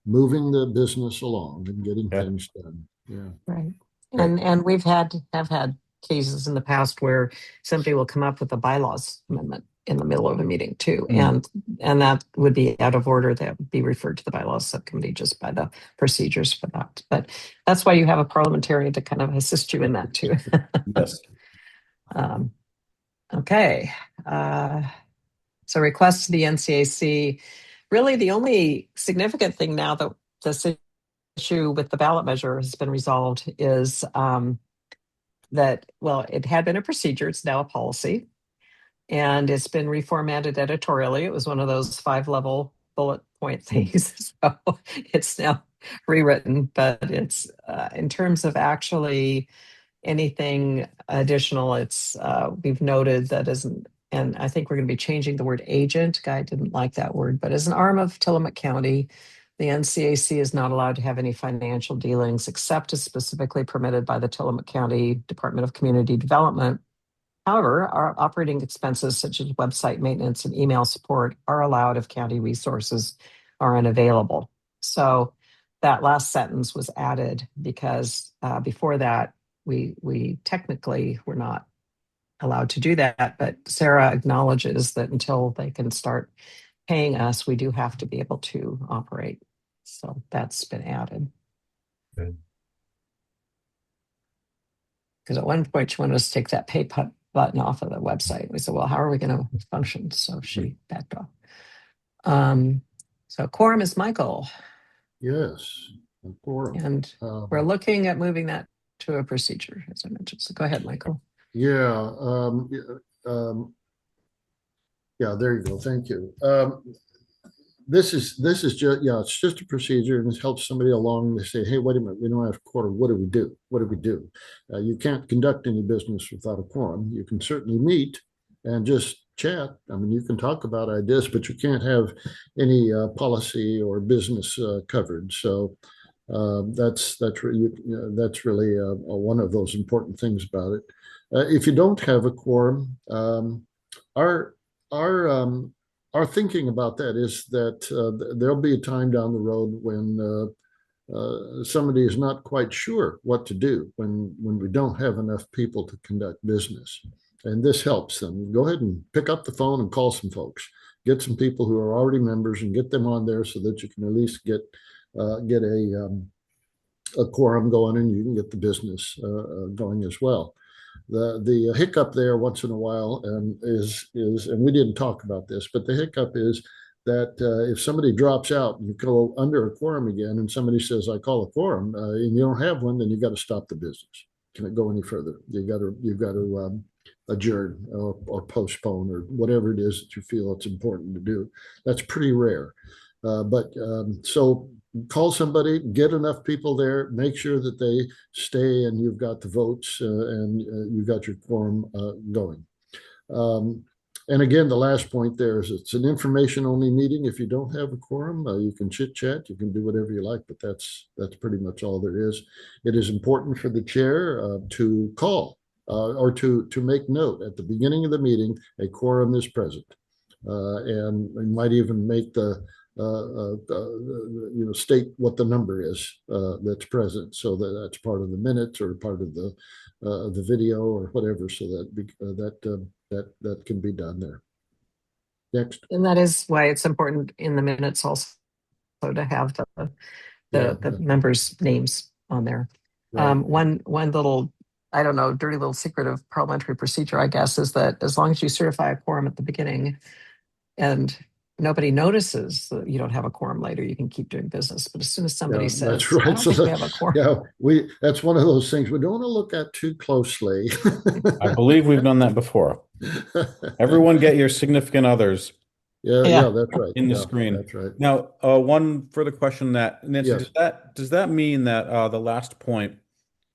moving the business along and getting things done. Yeah. Right. And we've have had cases in the past where somebody will come up with a bylaws amendment in the middle of a meeting too. And that would be out of order. That would be referred to the bylaws subcommittee just by the procedures for that. But that's why you have a parliamentarian to kind of assist you in that too. Yes. Okay. So request to the NCAC. Really, the only significant thing now that this issue with the ballot measure has been resolved is that, well, it had been a procedure. It's now a policy. And it's been reformatted editorially. It was one of those 5-level bullet point things. So it's now rewritten, but it's in terms of actually anything additional, it's we've noted that isn't, and I think we're going to be changing the word agent. Guy didn't like that word, but as an arm of Tillamook County, the NCAC is not allowed to have any financial dealings except as specifically permitted by the Tillamook County Department of Community Development. However, our operating expenses such as website maintenance and email support are allowed if county resources are unavailable. So that last sentence was added because before that, we technically were not allowed to do that, but Sarah acknowledges that until they can start paying us, we do have to be able to operate. So that's been added. Good. Because at one point she wanted us to take that pay button off of the website. We said, well, how are we going to function? So she backed off. So quorum is Michael. Yes, a quorum. And we're looking at moving that to a procedure, as I mentioned. So go ahead, Michael. Yeah. Yeah, there you go. Thank you. This is just, it's just a procedure and it helps somebody along. They say, hey, wait a minute, we don't have a quorum. What do we do? What do we do? You can't conduct any business without a quorum. You can certainly meet and just chat. I mean, you can talk about ideas, but you can't have any policy or business covered. So that's really one of those important things about it. If you don't have a quorum, our thinking about that is that there'll be a time down the road when somebody is not quite sure what to do when we don't have enough people to conduct business. and this helps them, go ahead and pick up the phone and call some folks. Get some people who are already members and get them on there so that you can at least get a quorum going and you can get the business going as well. The hiccup there once in a while and we didn't talk about this, but the hiccup is that if somebody drops out and you go under a quorum again and somebody says, I call a quorum, and you don't have one, then you got to stop the business. Can it go any further? You've got to adjourn or postpone or whatever it is that you feel it's important to do. That's pretty rare. So call somebody, get enough people there, make sure that they stay and you've got the votes and you've got your quorum going. And again, the last point there is it's an information only meeting. If you don't have a quorum, you can chit chat, you can do whatever you like, but that's pretty much all there is. It is important for the chair to call or to make note at the beginning of the meeting, a quorum is present. And we might even make state what the number is that's present, so that's part of the minutes or part of the video or whatever, so that can be done there. Next. And that is why it's important in the minutes also to have the members' names on there. Right. One little, I don't know, dirty little secret of parliamentary procedure, I guess, is that as long as you certify a quorum at the beginning and nobody notices that you don't have a quorum later, you can keep doing business. But as soon as somebody says, that's right. I don't think we have a quorum. Yeah, that's one of those things we don't want to look at too closely. I believe we've done that before. Everyone get your significant others Yeah, that's right. in the screen. That's right. Now, one further question that, Nancy, Yes. does that mean that the last point,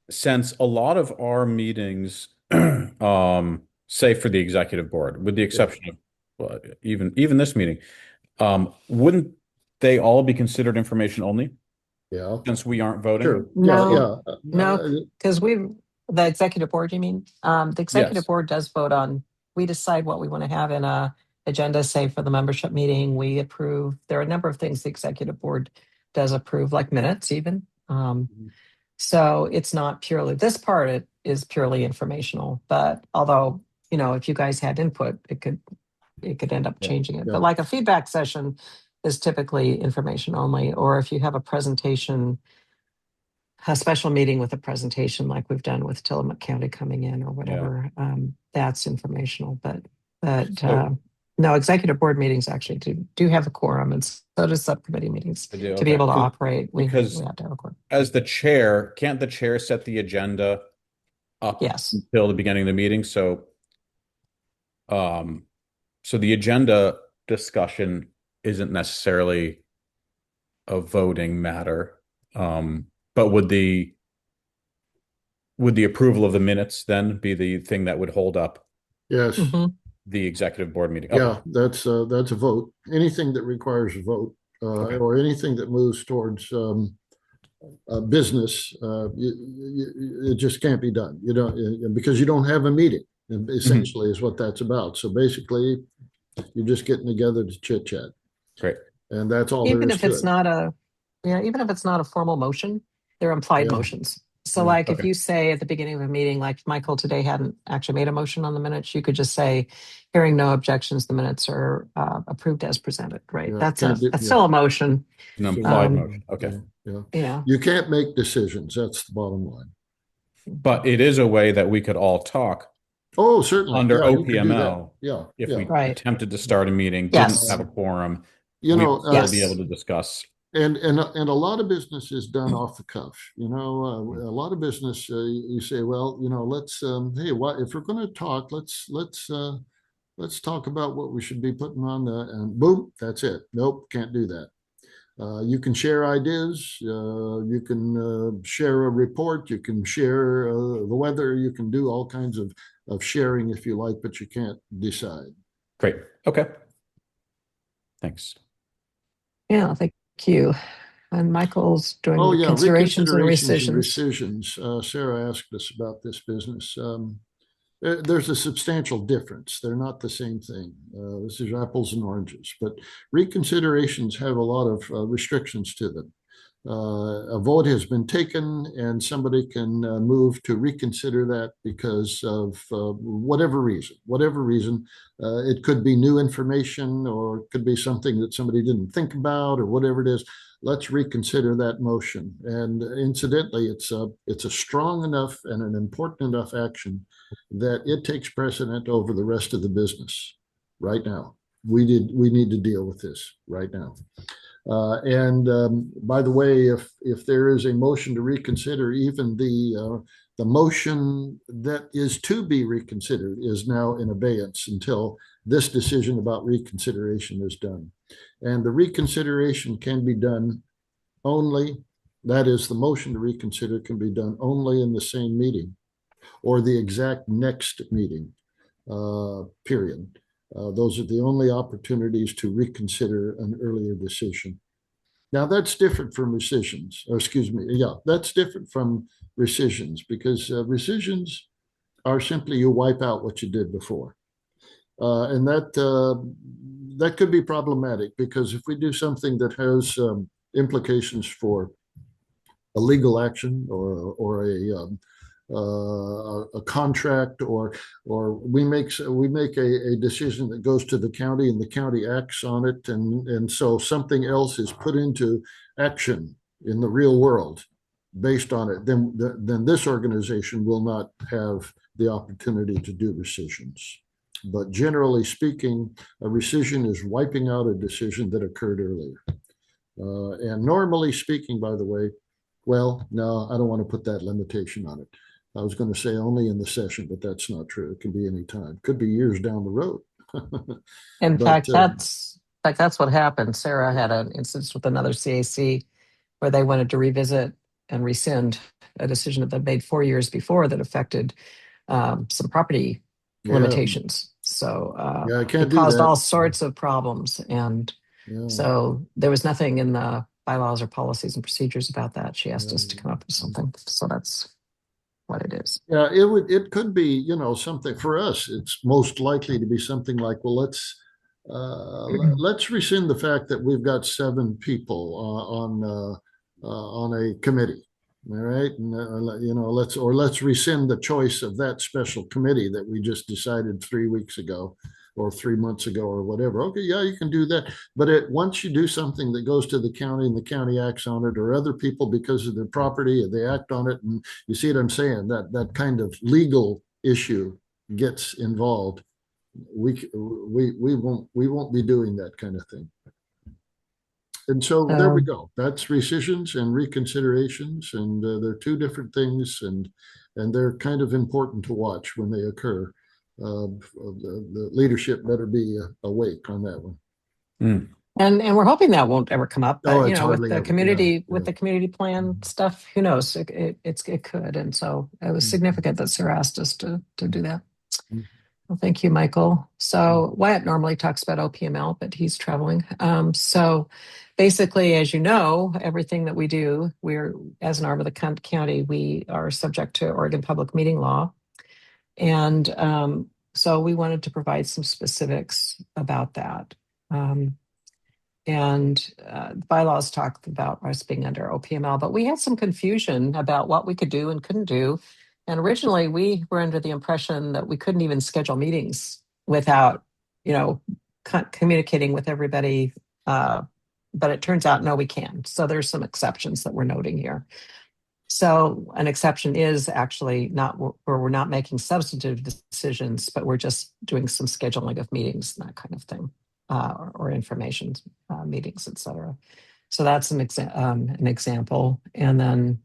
since a lot of our meetings, say for the executive board, with the exception of even this meeting, wouldn't they all be considered information only? Yeah. Since we aren't voting? Sure. No, Yeah. no, because the executive board, you mean? The executive Yes. board does vote on, we decide what we want to have in a agenda, say for the membership meeting, we approve. There are a number of things the executive board does approve, like minutes even. So it's not purely, this part it is purely informational, but although, if you guys had input, it could end up changing it. Yeah. But like a feedback session is typically information only, or if you have a presentation, a special meeting with a presentation like we've done with Tillamook County coming in or whatever, that's informational. But no, executive board meetings actually do have a quorum, and so do subcommittee meetings. To be able to operate, we have to have a quorum. As the chair, can't the chair set the agenda up until the beginning of the meeting? So the agenda discussion isn't necessarily a voting matter, but would the approval of the minutes then be the thing that would hold up? Yes. The executive board meeting? Yeah, that's a vote. Anything that requires a vote or anything that moves towards business, it just can't be done. Because you don't have a meeting. Essentially, is what that's about. So basically, you're just getting together to chit chat. Great. And that's all Even there is if to it's it. even if it's not a formal motion, they're implied motions. So like if you say at the beginning of a meeting, like Michael today hadn't actually made a motion on the minutes, you could just say, hearing no objections, the minutes are approved as presented, right? Yeah, That's still a motion. An implied motion. Okay. Yeah. You can't make decisions. That's the bottom line. But it is a way that we could all talk. Oh, certainly. Under you can do OPML. that. If we attempted to start a meeting, didn't have a quorum, we'd still be able to discuss. And a lot of business is done off the cuff. A lot of business, you say, well, let's hey, if we're going to talk, let's talk about what we should be putting on and boom, that's it. Nope, can't do that. You can share ideas. You can share a report. You can share the weather. You can do all kinds of sharing if you like, but you can't decide. Great. Okay. Thanks. Yeah, thank you. And Michael's doing considerations and rescissions. Sarah asked us about this business. There's a substantial difference. They're not the same thing. This is apples and oranges, but reconsiderations have a lot of restrictions to them. a vote has been taken and somebody can move to reconsider that because of whatever reason. It could be new information or it could be something that somebody didn't think about or whatever it is. Let's reconsider that motion. And incidentally, it's a strong enough and an important enough action that it takes precedent over the rest of the business right now. We need to deal with this right now. And by the way, if there is a motion to reconsider, even the motion that is to be reconsidered is now in abeyance until this decision about reconsideration is done. And the reconsideration can be done only, that is, the motion to reconsider can be done only in the same meeting or the exact next meeting period. Those are the only opportunities to reconsider an earlier decision. Now that's different from rescissions, or excuse me, yeah, that's different from rescissions because rescissions are simply you wipe out what you did before. And that could be problematic because if we do something that has implications for a legal action or a contract or we make a decision that goes to the county and the county acts on it and so something else is put into action in the real world based on it, then this organization will not have the opportunity to do rescissions. But generally speaking, a rescission is wiping out a decision that occurred earlier. And normally speaking, by the way, well, no, I don't want to put that limitation on it. I was going to say only in the session, but that's not true. It can be any time. Could be years down the road. In fact, that's what happened. Sarah had an instance with another CAC where they wanted to revisit and rescind a decision that they made 4 years before that affected some property limitations. So it caused all sorts of problems. And so there was nothing in the bylaws or policies and procedures about that. She asked us to come up with something. So that's what it is. Yeah, it could be, something for us. It's most likely to be something like, well, let's rescind the fact that we've got 7 people on a committee. All right. And, let's rescind the choice of that special committee that we just decided 3 weeks ago or 3 months ago or whatever. Okay. Yeah, you can do that. But once you do something that goes to the county and the county acts on it or other people because of their property, they act on it. And you see what I'm saying? That kind of legal issue gets involved. We won't be doing that kind of thing. And so there we go. That's rescissions and reconsiderations, and they're 2 different things, and they're kind of important to watch when they occur. The leadership better be awake on that one. Mm. And we're hoping that won't ever come up. But with the community the community plan stuff, who knows? It could. And so it was significant that Sarah asked us to do that. Mm. Well, thank you, Michael. So Wyatt normally talks about OPML, but he's traveling. So basically, as you know, everything that we do, we're, as an arm of the county, we are subject to Oregon Public Meeting Law. And so we wanted to provide some specifics about that. The bylaws talk about us being under OPML, but we had some confusion about what we could do and couldn't do. And originally we were under the impression that we couldn't even schedule meetings without, communicating with everybody. But it turns out, no, we can. So there's some exceptions that we're noting here. So an exception is actually not where we're not making substantive decisions, but we're just doing some scheduling of meetings and that kind of thing, or information meetings, et cetera. So that's an example. And then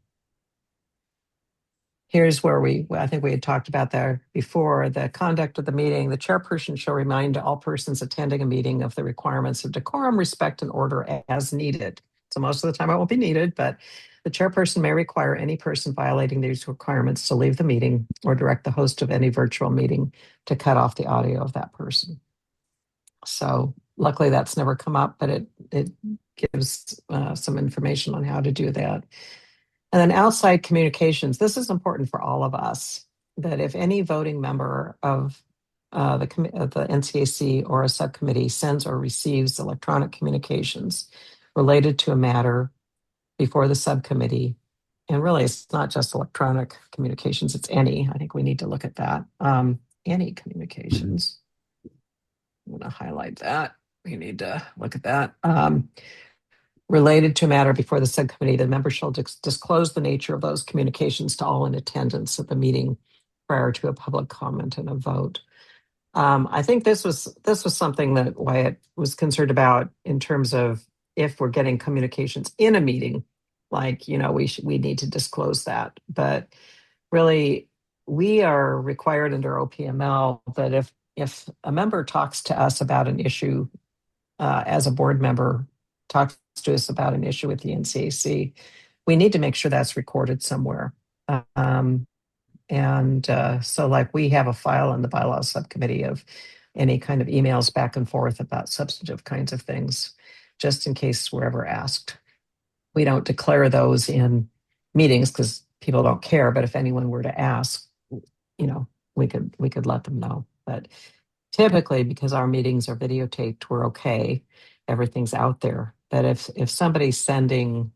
here's where I think we had talked about there before, the conduct of the meeting. The chairperson shall remind all persons attending a meeting of the requirements of decorum, respect, and order as needed. So most of the time it won't be needed, but the chairperson may require any person violating these requirements to leave the meeting or direct the host of any virtual meeting to cut off the audio of that person. So luckily that's never come up, but it gives some information on how to do that. And then outside communications, this is important for all of us, that if any voting member of the NCAC or a subcommittee sends or receives electronic communications related to a matter before the subcommittee, and really it's not just electronic communications, it's any. I think we need to look at that. Any communications. I'm going to highlight that. We need to look at that. Related to a matter before the subcommittee, the member shall disclose the nature of those communications to all in attendance at the meeting prior to a public comment and a vote. I think this was something that Wyatt was concerned about in terms of if we're getting communications in a meeting, like, we need to disclose that. But really, we are required under OPML that if a member talks to us about an issue, as a board member talks to us about an issue with the NCAC, we need to make sure that's recorded somewhere. So like we have a file in the bylaws subcommittee of any kind of emails back and forth about substantive kinds of things, just in case we're ever asked. We don't declare those in meetings because people don't care, but if anyone were to ask, we could let them know. But typically, because our meetings are videotaped, we're okay. Everything's out there. But if somebody's sending,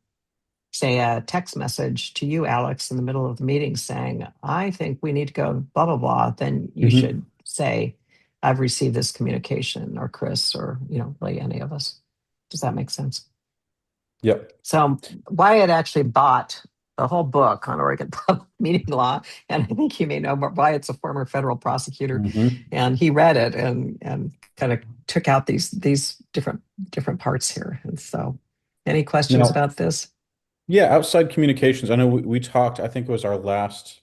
say, a text message to you, Alex, in the middle of the meeting saying, I think we need to go blah, blah, blah, then you should say, I've received this communication, or Chris, or, really any of us. Does that make sense? Yep. So Wyatt actually bought the whole book on Oregon public meeting law. And I think you may know Wyatt's a former federal prosecutor, and he read it and kind of took out these different parts here. And so any questions about this? Yeah, outside communications. I know we talked, I think it was our last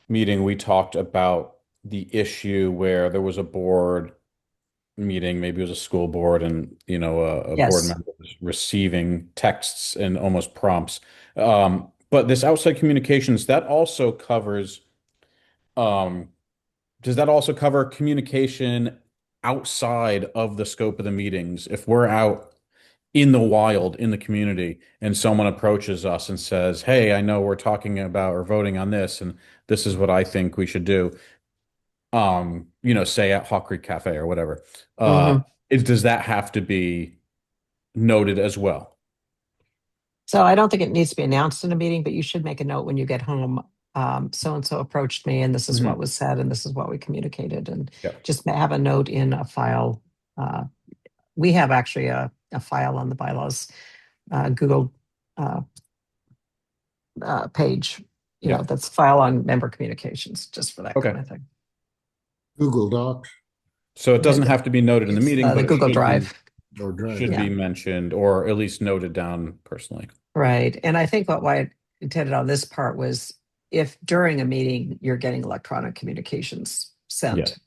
meeting, we talked about the issue where there was a board meeting, maybe it was a school board, and a Yes. board member was receiving texts and almost prompts. But this outside communications, that also covers, does that also cover communication outside of the scope of the meetings? If we're out in the wild, in the community, and someone approaches us and says, hey, I know we're talking about or voting on this, and this is what I think we should do, say at Hawk Creek Cafe or whatever, does that have to be noted as well? So I don't think it needs to be announced in a meeting, but you should make a note when you get home. So-and-so approached me, and this is what was said, and this is what we communicated, and just have a note in a file. We have actually a file on the bylaws Google page, that's file on member communications, just for that kind of thing. Google Docs So it doesn't have to be noted in the meeting, the but Google it Drive. should be mentioned, or at least noted down personally. Right. And I think what Wyatt intended on this part was if during a meeting you're getting electronic communications sent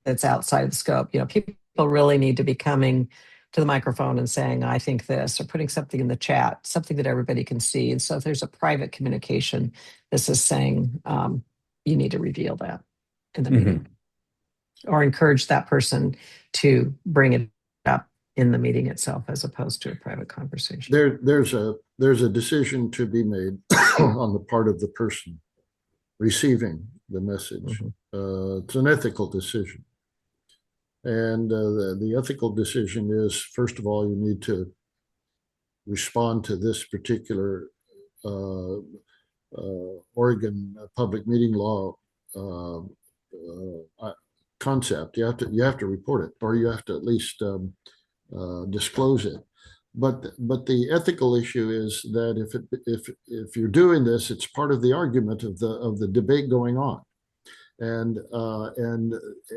that's outside the scope, people really need to be coming to the microphone and saying, I think this, or putting something in the chat, something that everybody can see. And so if there's a private communication, this is saying you need to reveal that in the meeting, or encourage that person to bring it up in the meeting itself, as opposed to a private conversation. There's a decision to be made on the part of the person receiving the message. It's an ethical decision. And the ethical decision is, first of all, you need to respond to this particular Oregon public meeting law concept. You have to report it, or you have to at least disclose it. But the ethical issue is that if you're doing this, it's part of the argument of the debate going on. And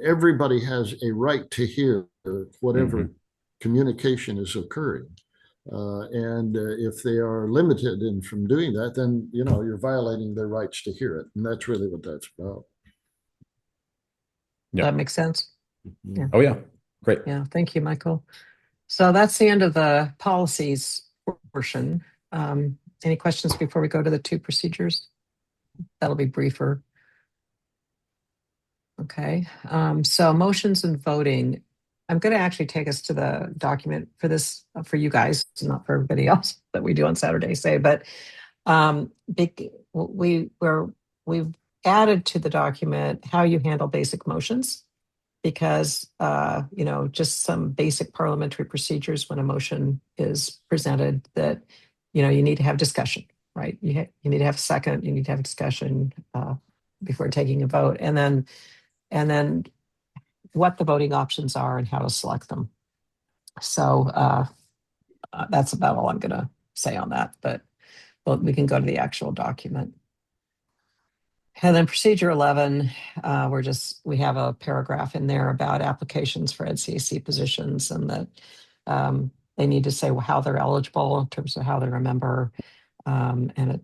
everybody has a right to hear whatever communication is occurring. And if they are limited in from doing that, then you're violating their rights to hear it, and that's really what that's about. Does that make sense? Yeah. Oh yeah, great. Yeah, thank you, Michael. So that's the end of the policies portion. Any questions before we go to the two procedures? That'll be briefer. Okay, so motions and voting. I'm going to actually take us to the document for this, for you guys, not for everybody else that we do on Saturday, but we've added to the document how you handle basic motions, because just some basic parliamentary procedures when a motion is presented, that you need to have discussion, right? You need to have a second, you need to have a discussion before taking a vote, and then what the voting options are and how to select them. So that's about all I'm going to say on that, but we can go to the actual document. And then procedure 11, we have a paragraph in there about applications for NCAC positions, and that they need to say how they're eligible in terms of how they're a member, and it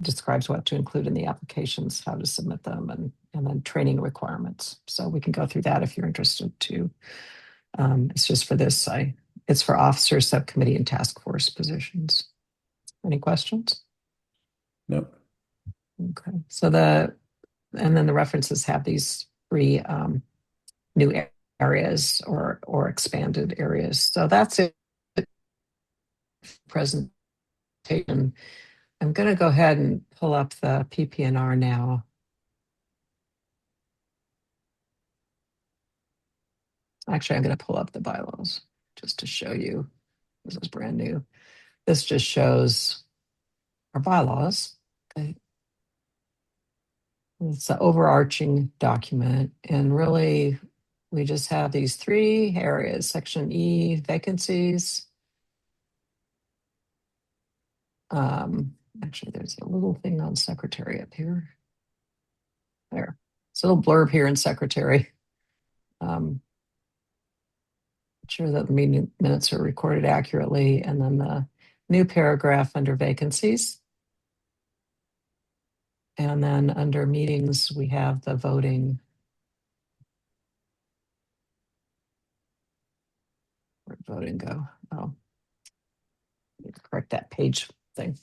describes what to include in the applications, how to submit them, and then training requirements. So we can go through that if you're interested too. It's just for this. It's for officer, subcommittee, and task force positions. Any questions? Nope. Okay. And then the references have these three new areas or expanded areas. So that's it. Presentation. I'm going to go ahead and pull up the PPNR now. Actually, I'm going to pull up the bylaws just to show you. This is brand new. This just shows our bylaws. Okay. It's an overarching document, and really we just have these three areas: section E, vacancies. Actually, there's a little thing on secretary up here. There, it's a little blurb here in secretary. Sure that the meeting minutes are recorded accurately, and then the new paragraph under vacancies. And then under meetings, we have the voting. Where'd voting go? Oh, I need to correct that page thing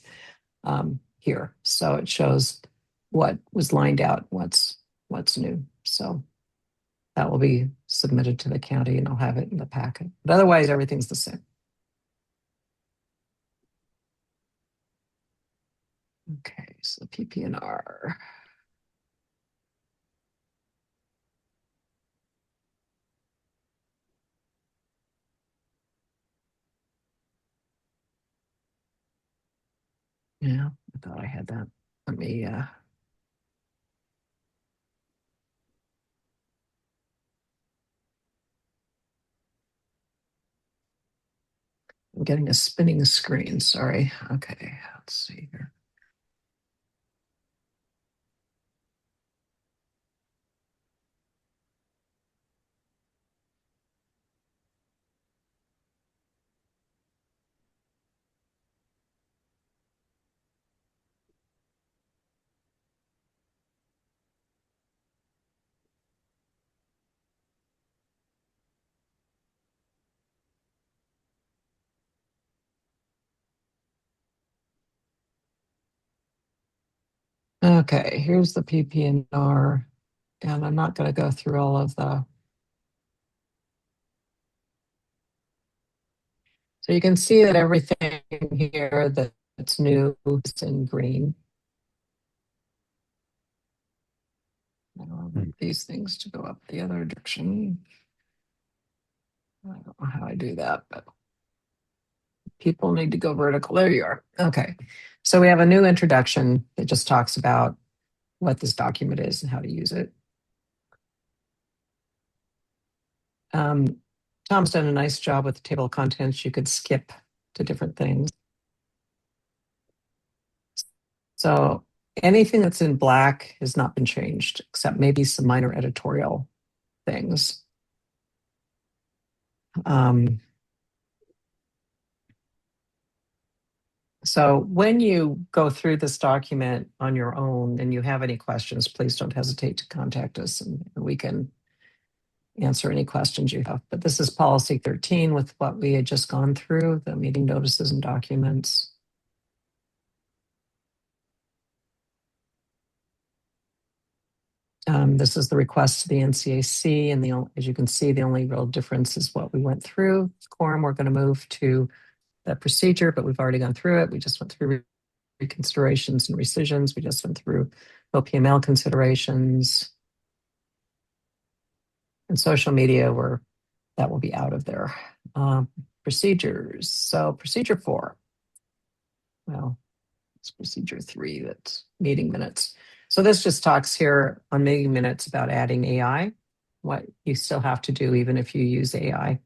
here. So it shows what was lined out, what's new. So that will be submitted to the county, and I'll have it in the packet. But otherwise, everything's the same. Okay, so PPNR. Yeah, I thought I had that. Let me I'm getting a spinning screen. Sorry. Okay, let's see here. Okay, here's the PPNR, and I'm not going to go through all of the. So you can see that everything here that's new is in green. I want these things to go up the other direction. I don't know how I do that, but people need to go vertical. There you are. Okay, so we have a new introduction that just talks about what this document is and how to use it. Tom's done a nice job with the table of contents. You could skip to different things. So anything that's in black has not been changed, except maybe some minor editorial things. So when you go through this document on your own and you have any questions, please don't hesitate to contact us, and we can answer any questions you have. But this is policy 13 with what we had just gone through, the meeting notices and documents. This is the request to the NCAC, and as you can see, the only real difference is what we went through. Quorum, we're going to move to the procedure, but we've already gone through it. We just went through reconsiderations and rescissions. We just went through OPML considerations. And social media, that will be out of there. Procedures. So procedure 4. well, it's procedure 3, that's meeting minutes. So this just talks here on meeting minutes about adding AI, what you still have to do even if you use AI.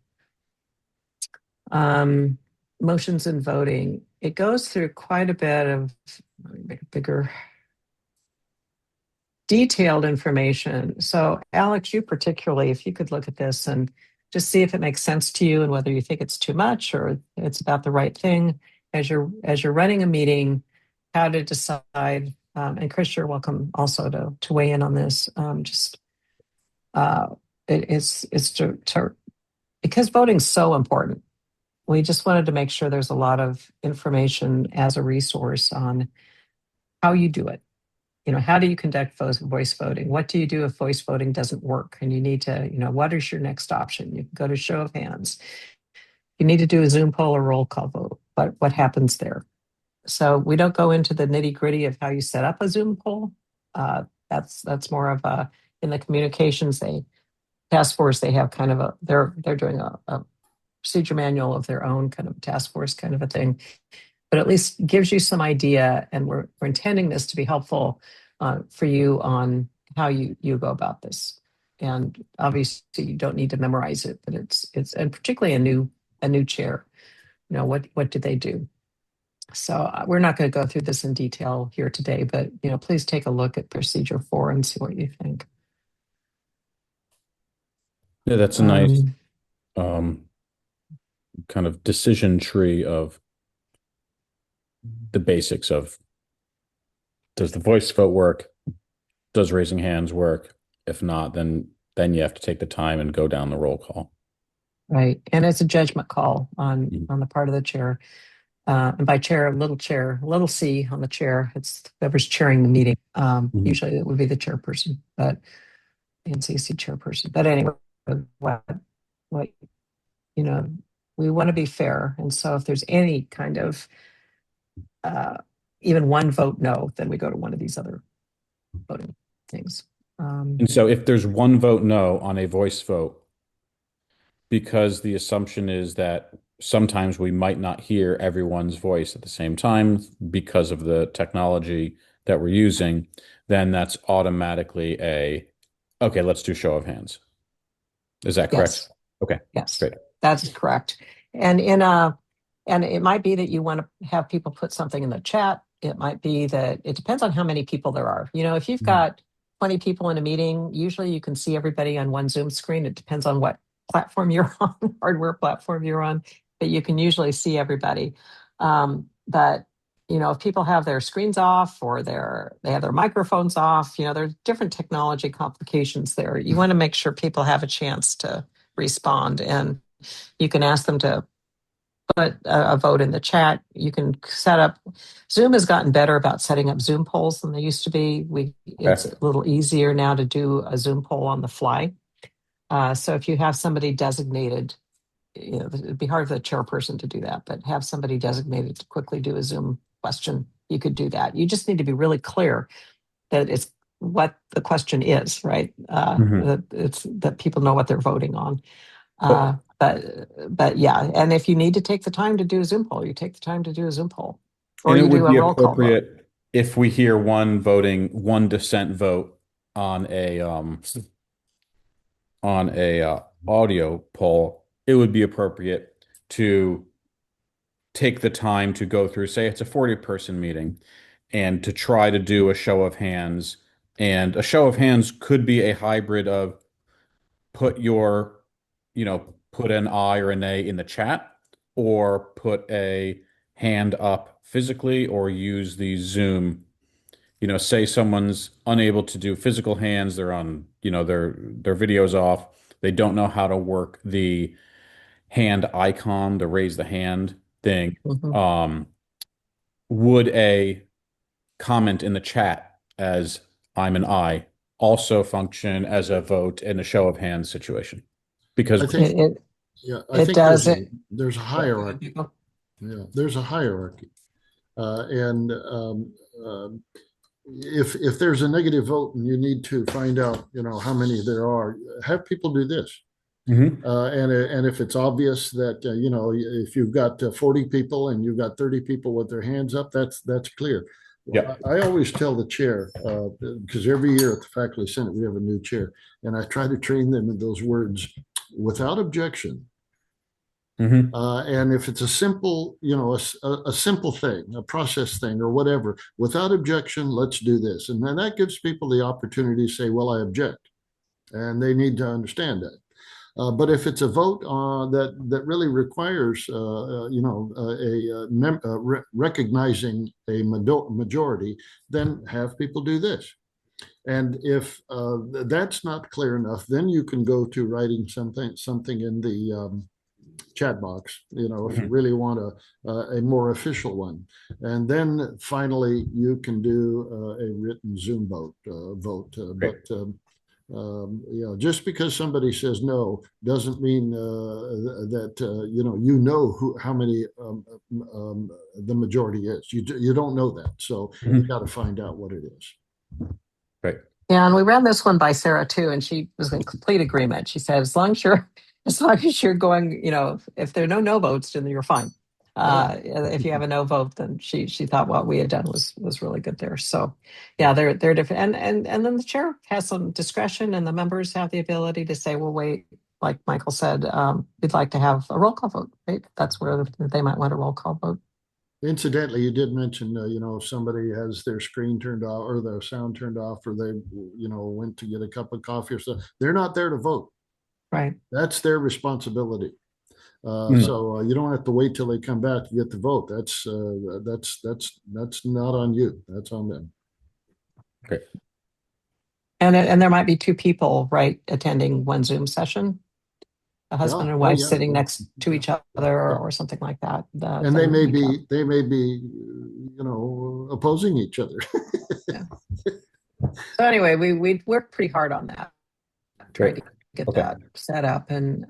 Motions and voting. It goes through quite a bit of, let me make it bigger, detailed information. So Alex, you particularly, if you could look at this and just see if it makes sense to you and whether you think it's too much or it's about the right thing as you're running a meeting, how to decide. And Chris, you're welcome also to weigh in on this. It's to because voting's so important. We just wanted to make sure there's a lot of information as a resource on how you do it. How do you conduct voice voting? What do you do if voice voting doesn't work? And you need to, what is your next option? You can go to show of hands. You need to do a Zoom poll or roll call vote. But what happens there? So we don't go into the nitty gritty of how you set up a Zoom poll. That's more of a, in the communications task force, they have kind of they're doing a procedure manual of their own, kind of task force kind of a thing, but at least gives you some idea. And we're intending this to be helpful for you on how you go about this. And obviously you don't need to memorize it, but it's and particularly a new chair, what do they do? So we're not going to go through this in detail here today, but please take a look at procedure 4 and see what you think. Yeah, that's a nice kind of decision tree of the basics of, does the voice vote work? Does raising hands work? If not, then you have to take the time and go down the roll call. Right. And it's a judgment call on the part of the chair. And by chair, little C on the chair, it's whoever's chairing the meeting. Usually it would be the chairperson, but the NCC chairperson. But anyway, what we want to be fair. And so if there's any kind of even one vote no, then we go to one of these other voting things. And so if there's one vote no on a voice vote, because the assumption is that sometimes we might not hear everyone's voice at the same time because of the technology that we're using, then that's automatically okay, let's do show of hands. Is that correct? Yes. Okay. Yes, Great. that's correct. And and it might be that you want to have people put something in the chat. It might be that it depends on how many people there are. If you've got 20 people in a meeting, usually you can see everybody on one Zoom screen. It depends on what platform you're on, hardware platform you're on, but you can usually see everybody. But if people have their screens off or they have their microphones off, there's different technology complications there. You want to make sure people have a chance to respond, and you can ask them to put a vote in the chat. You can set up. Zoom has gotten better about setting up Zoom polls than they used to be. It's a little easier now to do a Zoom poll on the fly. So if you have somebody designated, it'd be hard for the chairperson to do that, but have somebody designated to quickly do a Zoom question, you could do that. You just need to be really clear that it's what the question is, right? That people know what they're voting on. But yeah, and if you need to take the time to do a Zoom poll, you take the time to do a Zoom poll, or you do a roll call vote. If we hear one dissent vote on a audio poll, it would be appropriate to take the time to go through, say it's a 40-person meeting, and to try to do a show of hands. And a show of hands could be a hybrid of put an I or a nay in the chat, or put a hand up physically, or use the Zoom. Say someone's unable to do physical hands, they're on, their video's off. They don't know how to work the hand icon, the raise the hand thing. Would a comment in the chat as I'm an I also function as a vote in a show of hands situation? Because I think it does. There's a hierarchy. Yeah, there's a hierarchy, and if there's a negative vote and you need to find out, how many there are, have people do this. Mhm. And if it's obvious that if you've got 40 people and you've got 30 people with their hands up, that's clear. Well, Yep. I always tell the chair, because every year at the faculty senate we have a new chair, and I try to train them in those words: without objection. Mhm. And if it's a simple, a simple thing, a process thing or whatever, without objection, let's do this. And then that gives people the opportunity to say, well, I object. And they need to understand that. But if it's a vote that really requires, recognizing a majority, then have people do this. And if that's not clear enough, then you can go to writing something in the chat box, if you Mhm. really want a more official one. And then finally, you can do a written Zoom vote. Great. But just because somebody says no doesn't mean that how many the majority is. You don't know that, so you Mhm. got to find out what it is. Great. Yeah, and we ran this one by Sarah too, and she was in complete agreement. She said, as long as you're going, if there are no votes, then you're fine. If you have a no vote, then she thought what we had done was really good there. So, yeah, they're different, and then the chair has some discretion, and the members have the ability to say, well, wait, like Michael said, we'd like to have a roll call vote. Right? That's where they might want a roll call vote. Incidentally, you did mention, if somebody has their screen turned off or their sound turned off, or they, went to get a cup of coffee or something, they're not there to vote. Right. That's their responsibility. Mm. So you don't have to wait till they come back to get the vote. That's not on you. That's on them. Great. And there might be two people, right, attending one Zoom session, a husband Yeah. and Oh, wife yeah. sitting next to Yeah. each other Yeah. or something like that. And Then you can, they may be, opposing each other. yeah. So anyway, we worked pretty hard on that, trying Great. to get Okay. that set up, and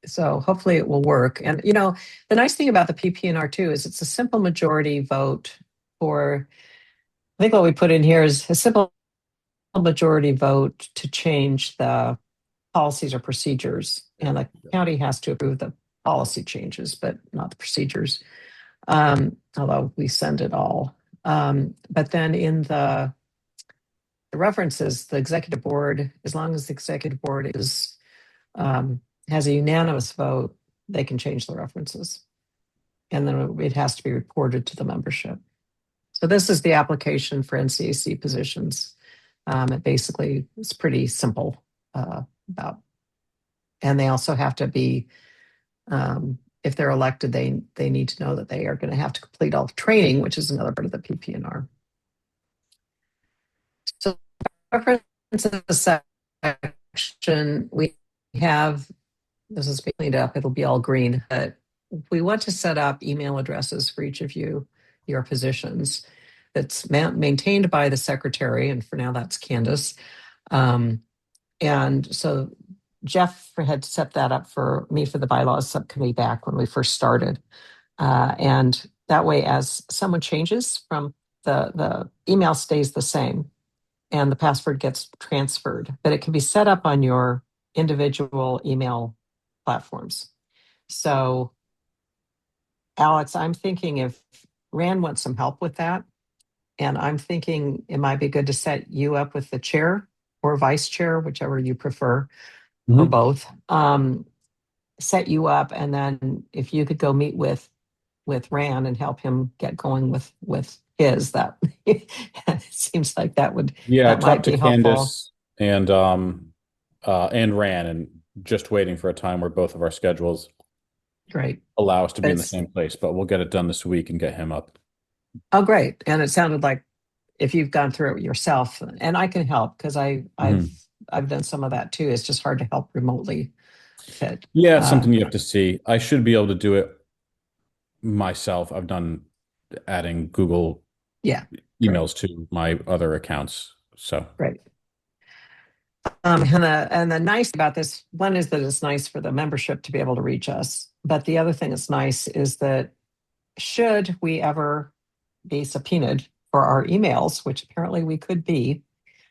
so hopefully it will work. And the nice thing about the PPNR too is it's a simple majority vote for. I think what we put in here is a simple majority vote to change the policies or procedures, and the county has to approve the policy changes, but not the procedures. Although we send it all. But then in the references, the executive board, as long as the executive board has a unanimous vote, they can change the references. And then it has to be reported to the membership. So this is the application for NCAC positions. It basically is pretty simple about, and they also have to be, if they're elected, they need to know that they are going to have to complete all the training, which is another part of the PPNR. So references section, we have, this is cleaned up, it'll be all green, but we want to set up email addresses for each of you, your positions. That's maintained by the secretary, and for now that's Candace. And so Jeff had set that up for me for the bylaws subcommittee back when we first started. And that way, as someone changes from the email stays the same and the password gets transferred, but it can be set up on your individual email platforms. So, Alex, I'm thinking if Rand wants some help with that, and I'm thinking it might be good to set you up with the chair or vice chair, whichever you prefer, or Mhm. both. Set you up, and then if you could go meet with Rand and help him get going with his, that it seems like that Yeah, I might talked to be helpful. Candace and Ran, and just waiting for a time where both of our schedules Great. allow us to be But in the same place, but we'll get it done this week and get him up. oh, great. And it sounded like if you've gone through it yourself, and I can help because I've done some of that too. It's just hard to help remotely fit. Yeah, it's something you have to see. I should be able to do it myself. I've done adding Google Yeah, emails to my other accounts. So, great. And the nice about this one is that it's nice for the membership to be able to reach us. But the other thing that's nice is that should we ever be subpoenaed for our emails, which apparently we could be,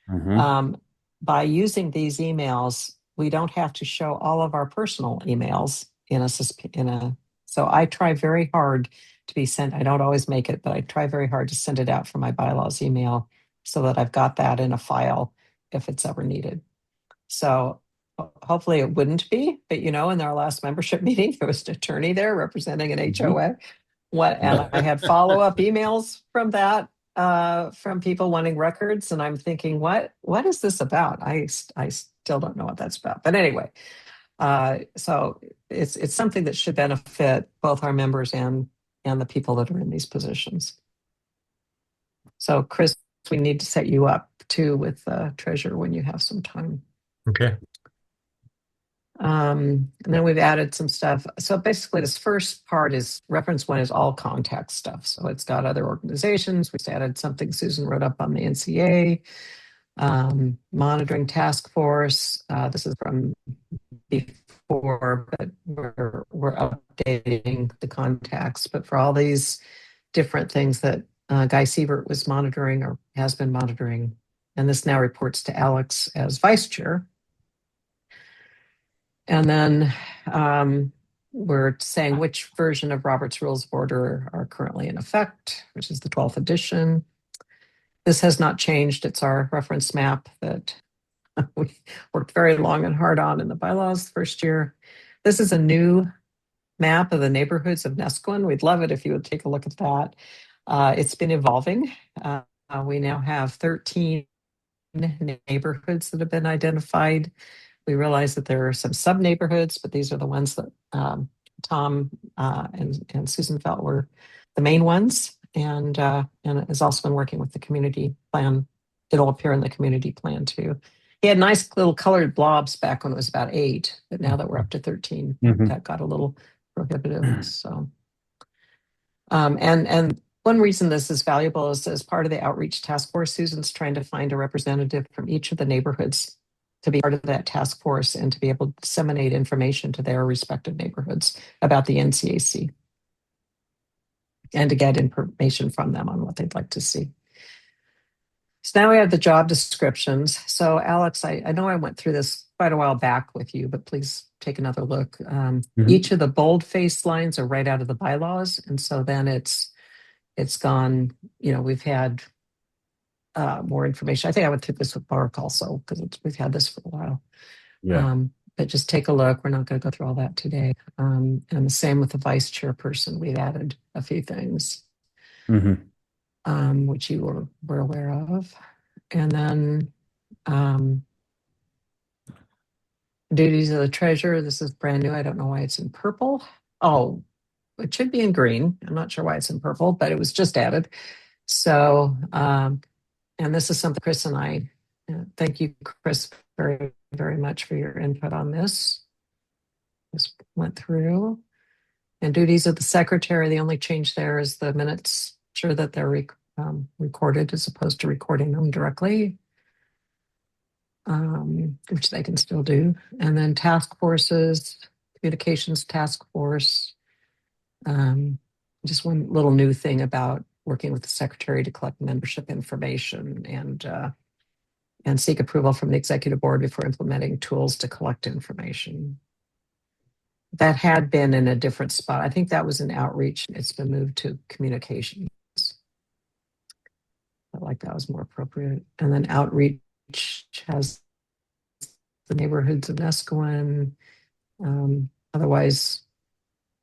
mhm. by using these emails, we don't have to show all of our personal emails so I try very hard to be sent. I don't always make it, but I try very hard to send it out from my bylaws email so that I've got that in a file if it's ever needed. So hopefully it wouldn't be, but in our last membership meeting, there was an attorney there representing an HOA. And I had follow-up emails from that, from people wanting records, and I'm thinking, what is this about? I still don't know what that's about. But anyway, so it's something that should benefit both our members and the people that are in these positions. So Chris, we need to set you up too with treasurer when you have some time. Okay. And then we've added some stuff. So basically this first part is reference one is all contact stuff. So it's got other organizations. We just added something Susan wrote up on the NCA, monitoring task force. This is from before, but we're updating the contacts. But for all these different things that Guy Sievert was monitoring or has been monitoring, and this now reports to Alex as vice chair. And then we're saying which version of Robert's Rules of Order are currently in effect, which is the 12th edition. This has not changed. It's our reference map that we worked very long and hard on in the bylaws the first year. This is a new map of the neighborhoods of Nesquin. We'd love it if you would take a look at that. It's been evolving. We now have 13 neighborhoods that have been identified. We realize that there are some sub neighborhoods, but these are the ones that Tom and Susan felt were the main ones, and has also been working with the community plan. It'll appear in the community plan too. He had nice little colored blobs back when it was about 8, but now that we're up to 13, that got a little prohibitive. So, and one reason this is valuable is as part of the outreach task force, Susan's trying to find a representative from each of the neighborhoods to be part of that task force and to be able to disseminate information to their respective neighborhoods about the NCAC and to get information from them on what they'd like to see. So now we have the job descriptions. So Alex, I know I went through this quite a while back with you, but please take another look. Each of the bold-faced lines are right out of the bylaws. And so then it's gone, we've had more information. I think I went through this with Mark also, because we've had this for a while. Yeah. But just take a look. We're not going to go through all that today. And the same with the vice chairperson. We've added a few things, which you were aware of. And then duties of the treasurer. This is brand new. I don't know why it's in purple. Oh, it should be in green. I'm not sure why it's in purple, but it was just added. So, and this is something Chris and I, thank you, Chris, very, very much for your input on this. This went through. And duties of the secretary, the only change there is the minutes, sure that they're recorded as opposed to recording them directly, which they can still do. And then task forces, communications task force. Just one little new thing about working with the secretary to collect membership information and seek approval from the executive board before implementing tools to collect information. That had been in a different spot. I think that was in outreach. It's been moved to communications. I like that was more appropriate. And then outreach has the neighborhoods of Nesquin. Otherwise,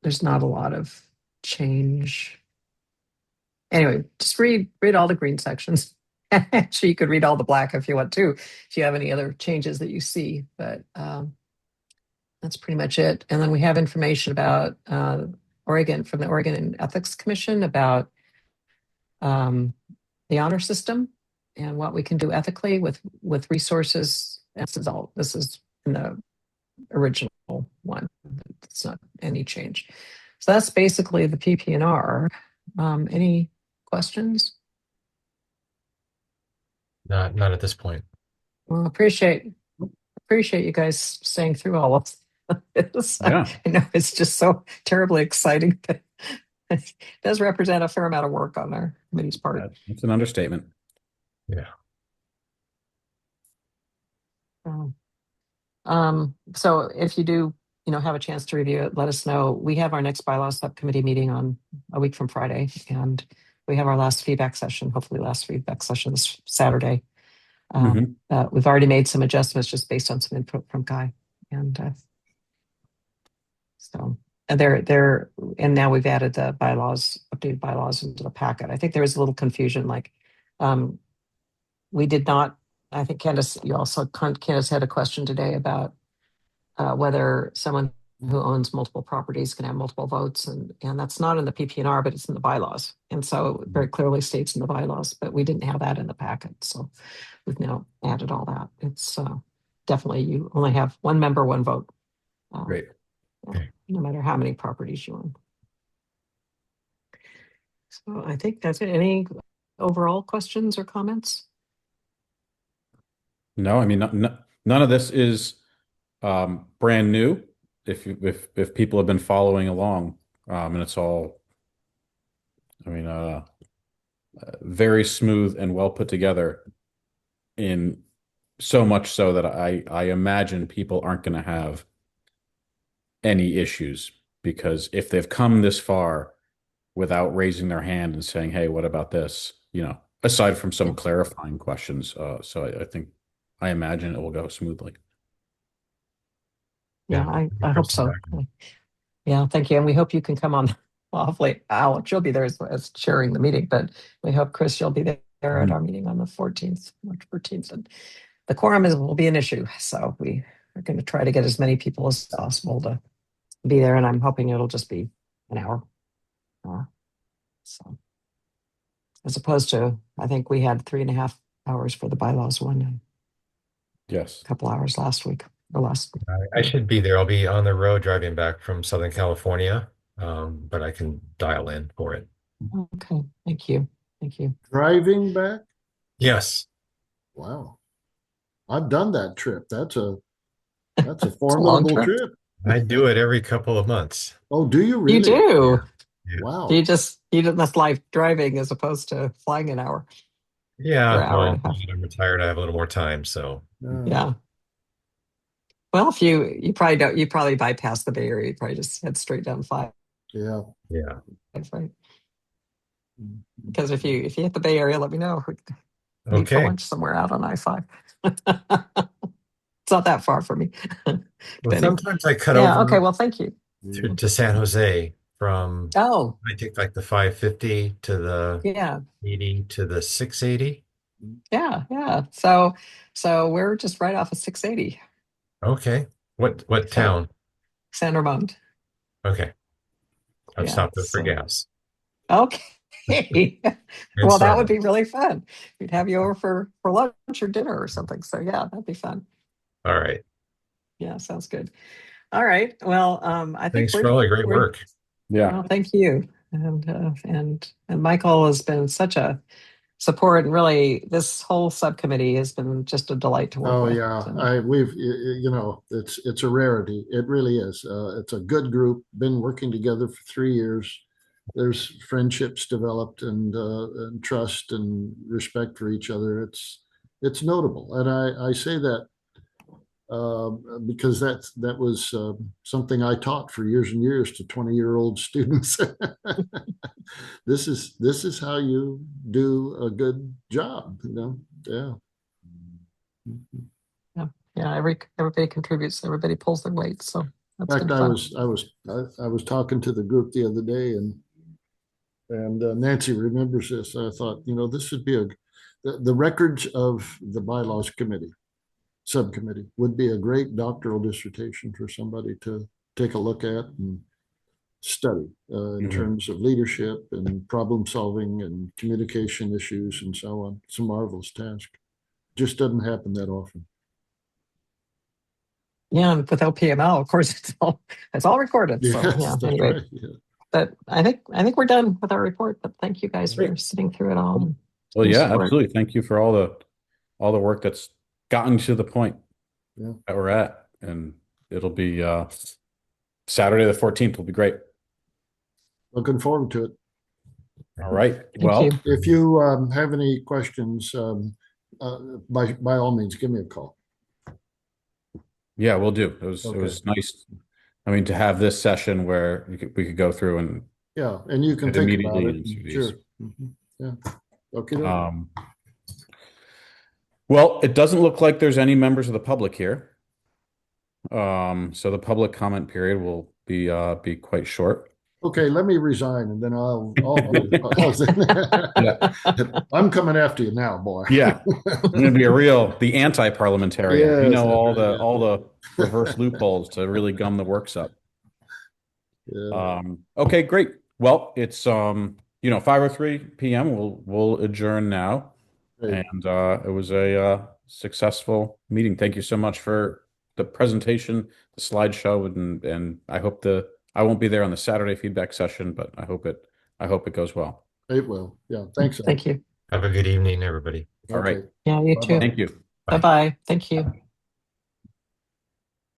there's not a lot of change. Anyway, just read all the green sections. Actually, you could read all the black if you want to, if you have any other changes that you see. But that's pretty much it. And then we have information about Oregon, from the Oregon Ethics Commission, about the honor system and what we can do ethically with resources. This is in the original one. It's not any change. So that's basically the PP&R. Any questions? Not at this point. Well, appreciate you guys staying through all of this. Yeah. I know it's just so terribly exciting, but it does represent a fair amount of work on our committee's part. That's an understatement. Yeah. So if you do, have a chance to review it, let us know. We have our next bylaws subcommittee meeting on a week from Friday, and we have our last feedback session, hopefully last feedback session this Saturday. Mhm. We've already made some adjustments just based on some input from Guy. And so, and now we've added the updated bylaws into the packet. I think there was a little confusion, like, we did not, I think Candace had a question today about whether someone who owns multiple properties can have multiple votes, and that's not in the PPNR, but it's in the bylaws. And so it very clearly states in the bylaws, but we didn't have that in the packet. So we've now added all that. It's definitely, you only have one member, one vote. Great. No matter how many properties you own. So I think that's it. Any overall questions or comments? No, I mean, none of this is brand new. If people have been following along, and it's all, I mean, very smooth and well put together, in so much so that I imagine people aren't going to have any issues, because if they've come this far without raising their hand and saying, "Hey, what about this?" Aside from some Yeah. clarifying questions, so I think, I imagine it will go smoothly. Yeah, I hope so. Yeah, thank you. And we hope you can come on. Well, hopefully she'll be there as chairing the meeting, but we hope, Chris, you'll be there at our meeting on the 14th, March 14th. And the quorum will be an issue. So we are going to try to get as many people as possible to be there. And I'm hoping it'll just be an hour. So as opposed to, I think we had 3.5 hours for the bylaws one and Yes. a couple hours last week or last. I should be there. I'll be on the road driving back from Southern California, but I can dial in for it. Okay, thank you. Thank you. Driving back? Yes. Wow. I've done that trip. That's a It's a long formidable trip. trip. I do it every couple of months. Oh, do you You really? do. Yeah. Wow. You just like driving as opposed to flying an hour. Or Yeah, hour well, and a half. I'm retired. I have a little more time, so Yeah. Well, if you probably bypass the Bay Area, you probably just head straight down 5, Yeah. yeah. right? Because if you hit the Bay Area, let me know. We can meet for Okay. lunch somewhere out on I-5. It's not that far from me. Well, sometimes I cut Yeah, over okay, well, thank you. to San Jose from, Oh, I take like the 550 to the yeah, 80 to the 680. yeah. So we're just right off of 680, Okay. What so town? San Ramon. Okay. I've Yeah, stopped there for gas. okay. And Well, that would Starbucks. be really fun. We'd have you over for lunch or dinner or something. So yeah, that'd be fun. All right. Yeah, sounds good. All right. Well, I think Thanks for all the great we're work. Yeah. well, thank you. And Michael has been such a support, and really this whole subcommittee has been just a delight to work Oh with. yeah, So, it's a rarity. It really is. It's a good group. Been working together for 3 years. There's friendships developed and trust and respect for each other. It's notable, and I say that uh, because that was something I taught for years and years to 20-year-old students. This is how you do a good job. Yeah. yeah, everybody contributes, everybody pulls their weight. So In that's been fact, fun. I was talking to the group the other day, and Nancy remembers this. I thought, this would be the records of the bylaws committee subcommittee would be a great doctoral dissertation for somebody to take a look at and study in terms of leadership and problem solving and communication issues and so on. It's a marvelous task. Just doesn't happen that often. Yeah, and without PML, of course, it's all recorded. So Yes, yeah. that's Anyway, right. Yeah. but I think we're done with our report. But thank you guys for sitting through it all. And Well, your yeah, support. absolutely. Thank you for all the work that's gotten to the point Yeah. that we're at, and it'll be Saturday the 14th will be great. Looking forward to it. All right. Thank Well, you. If you have any questions, by all means, give me a call. Yeah, we'll do. It Okay. was nice. I mean, to have this session where we could go through and Yeah, and you can and think immediately about it. answer these. Sure. Yeah. Okay. Well, it doesn't look like there's any members of the public here. So the public comment period will be quite short. Okay, let me resign and then I'll Yeah. I'm coming after you now, boy. Yeah. I'm gonna be the anti-parliamentarian. You Yes, know, that's all right. the reverse loopholes to really gum the works up. Yeah. Okay, great. Well, it's 5:03 p.m. We'll adjourn now. Great. And it was a successful meeting. Thank you so much for the presentation, the slideshow, and I won't be there on the Saturday feedback session, but I hope it goes well. It will. Yeah. Thanks. Ed. Thank you. Have a good evening, everybody. All right. Okay. Yeah, you Bye-bye. too. Thank you. Bye-bye. Thank you.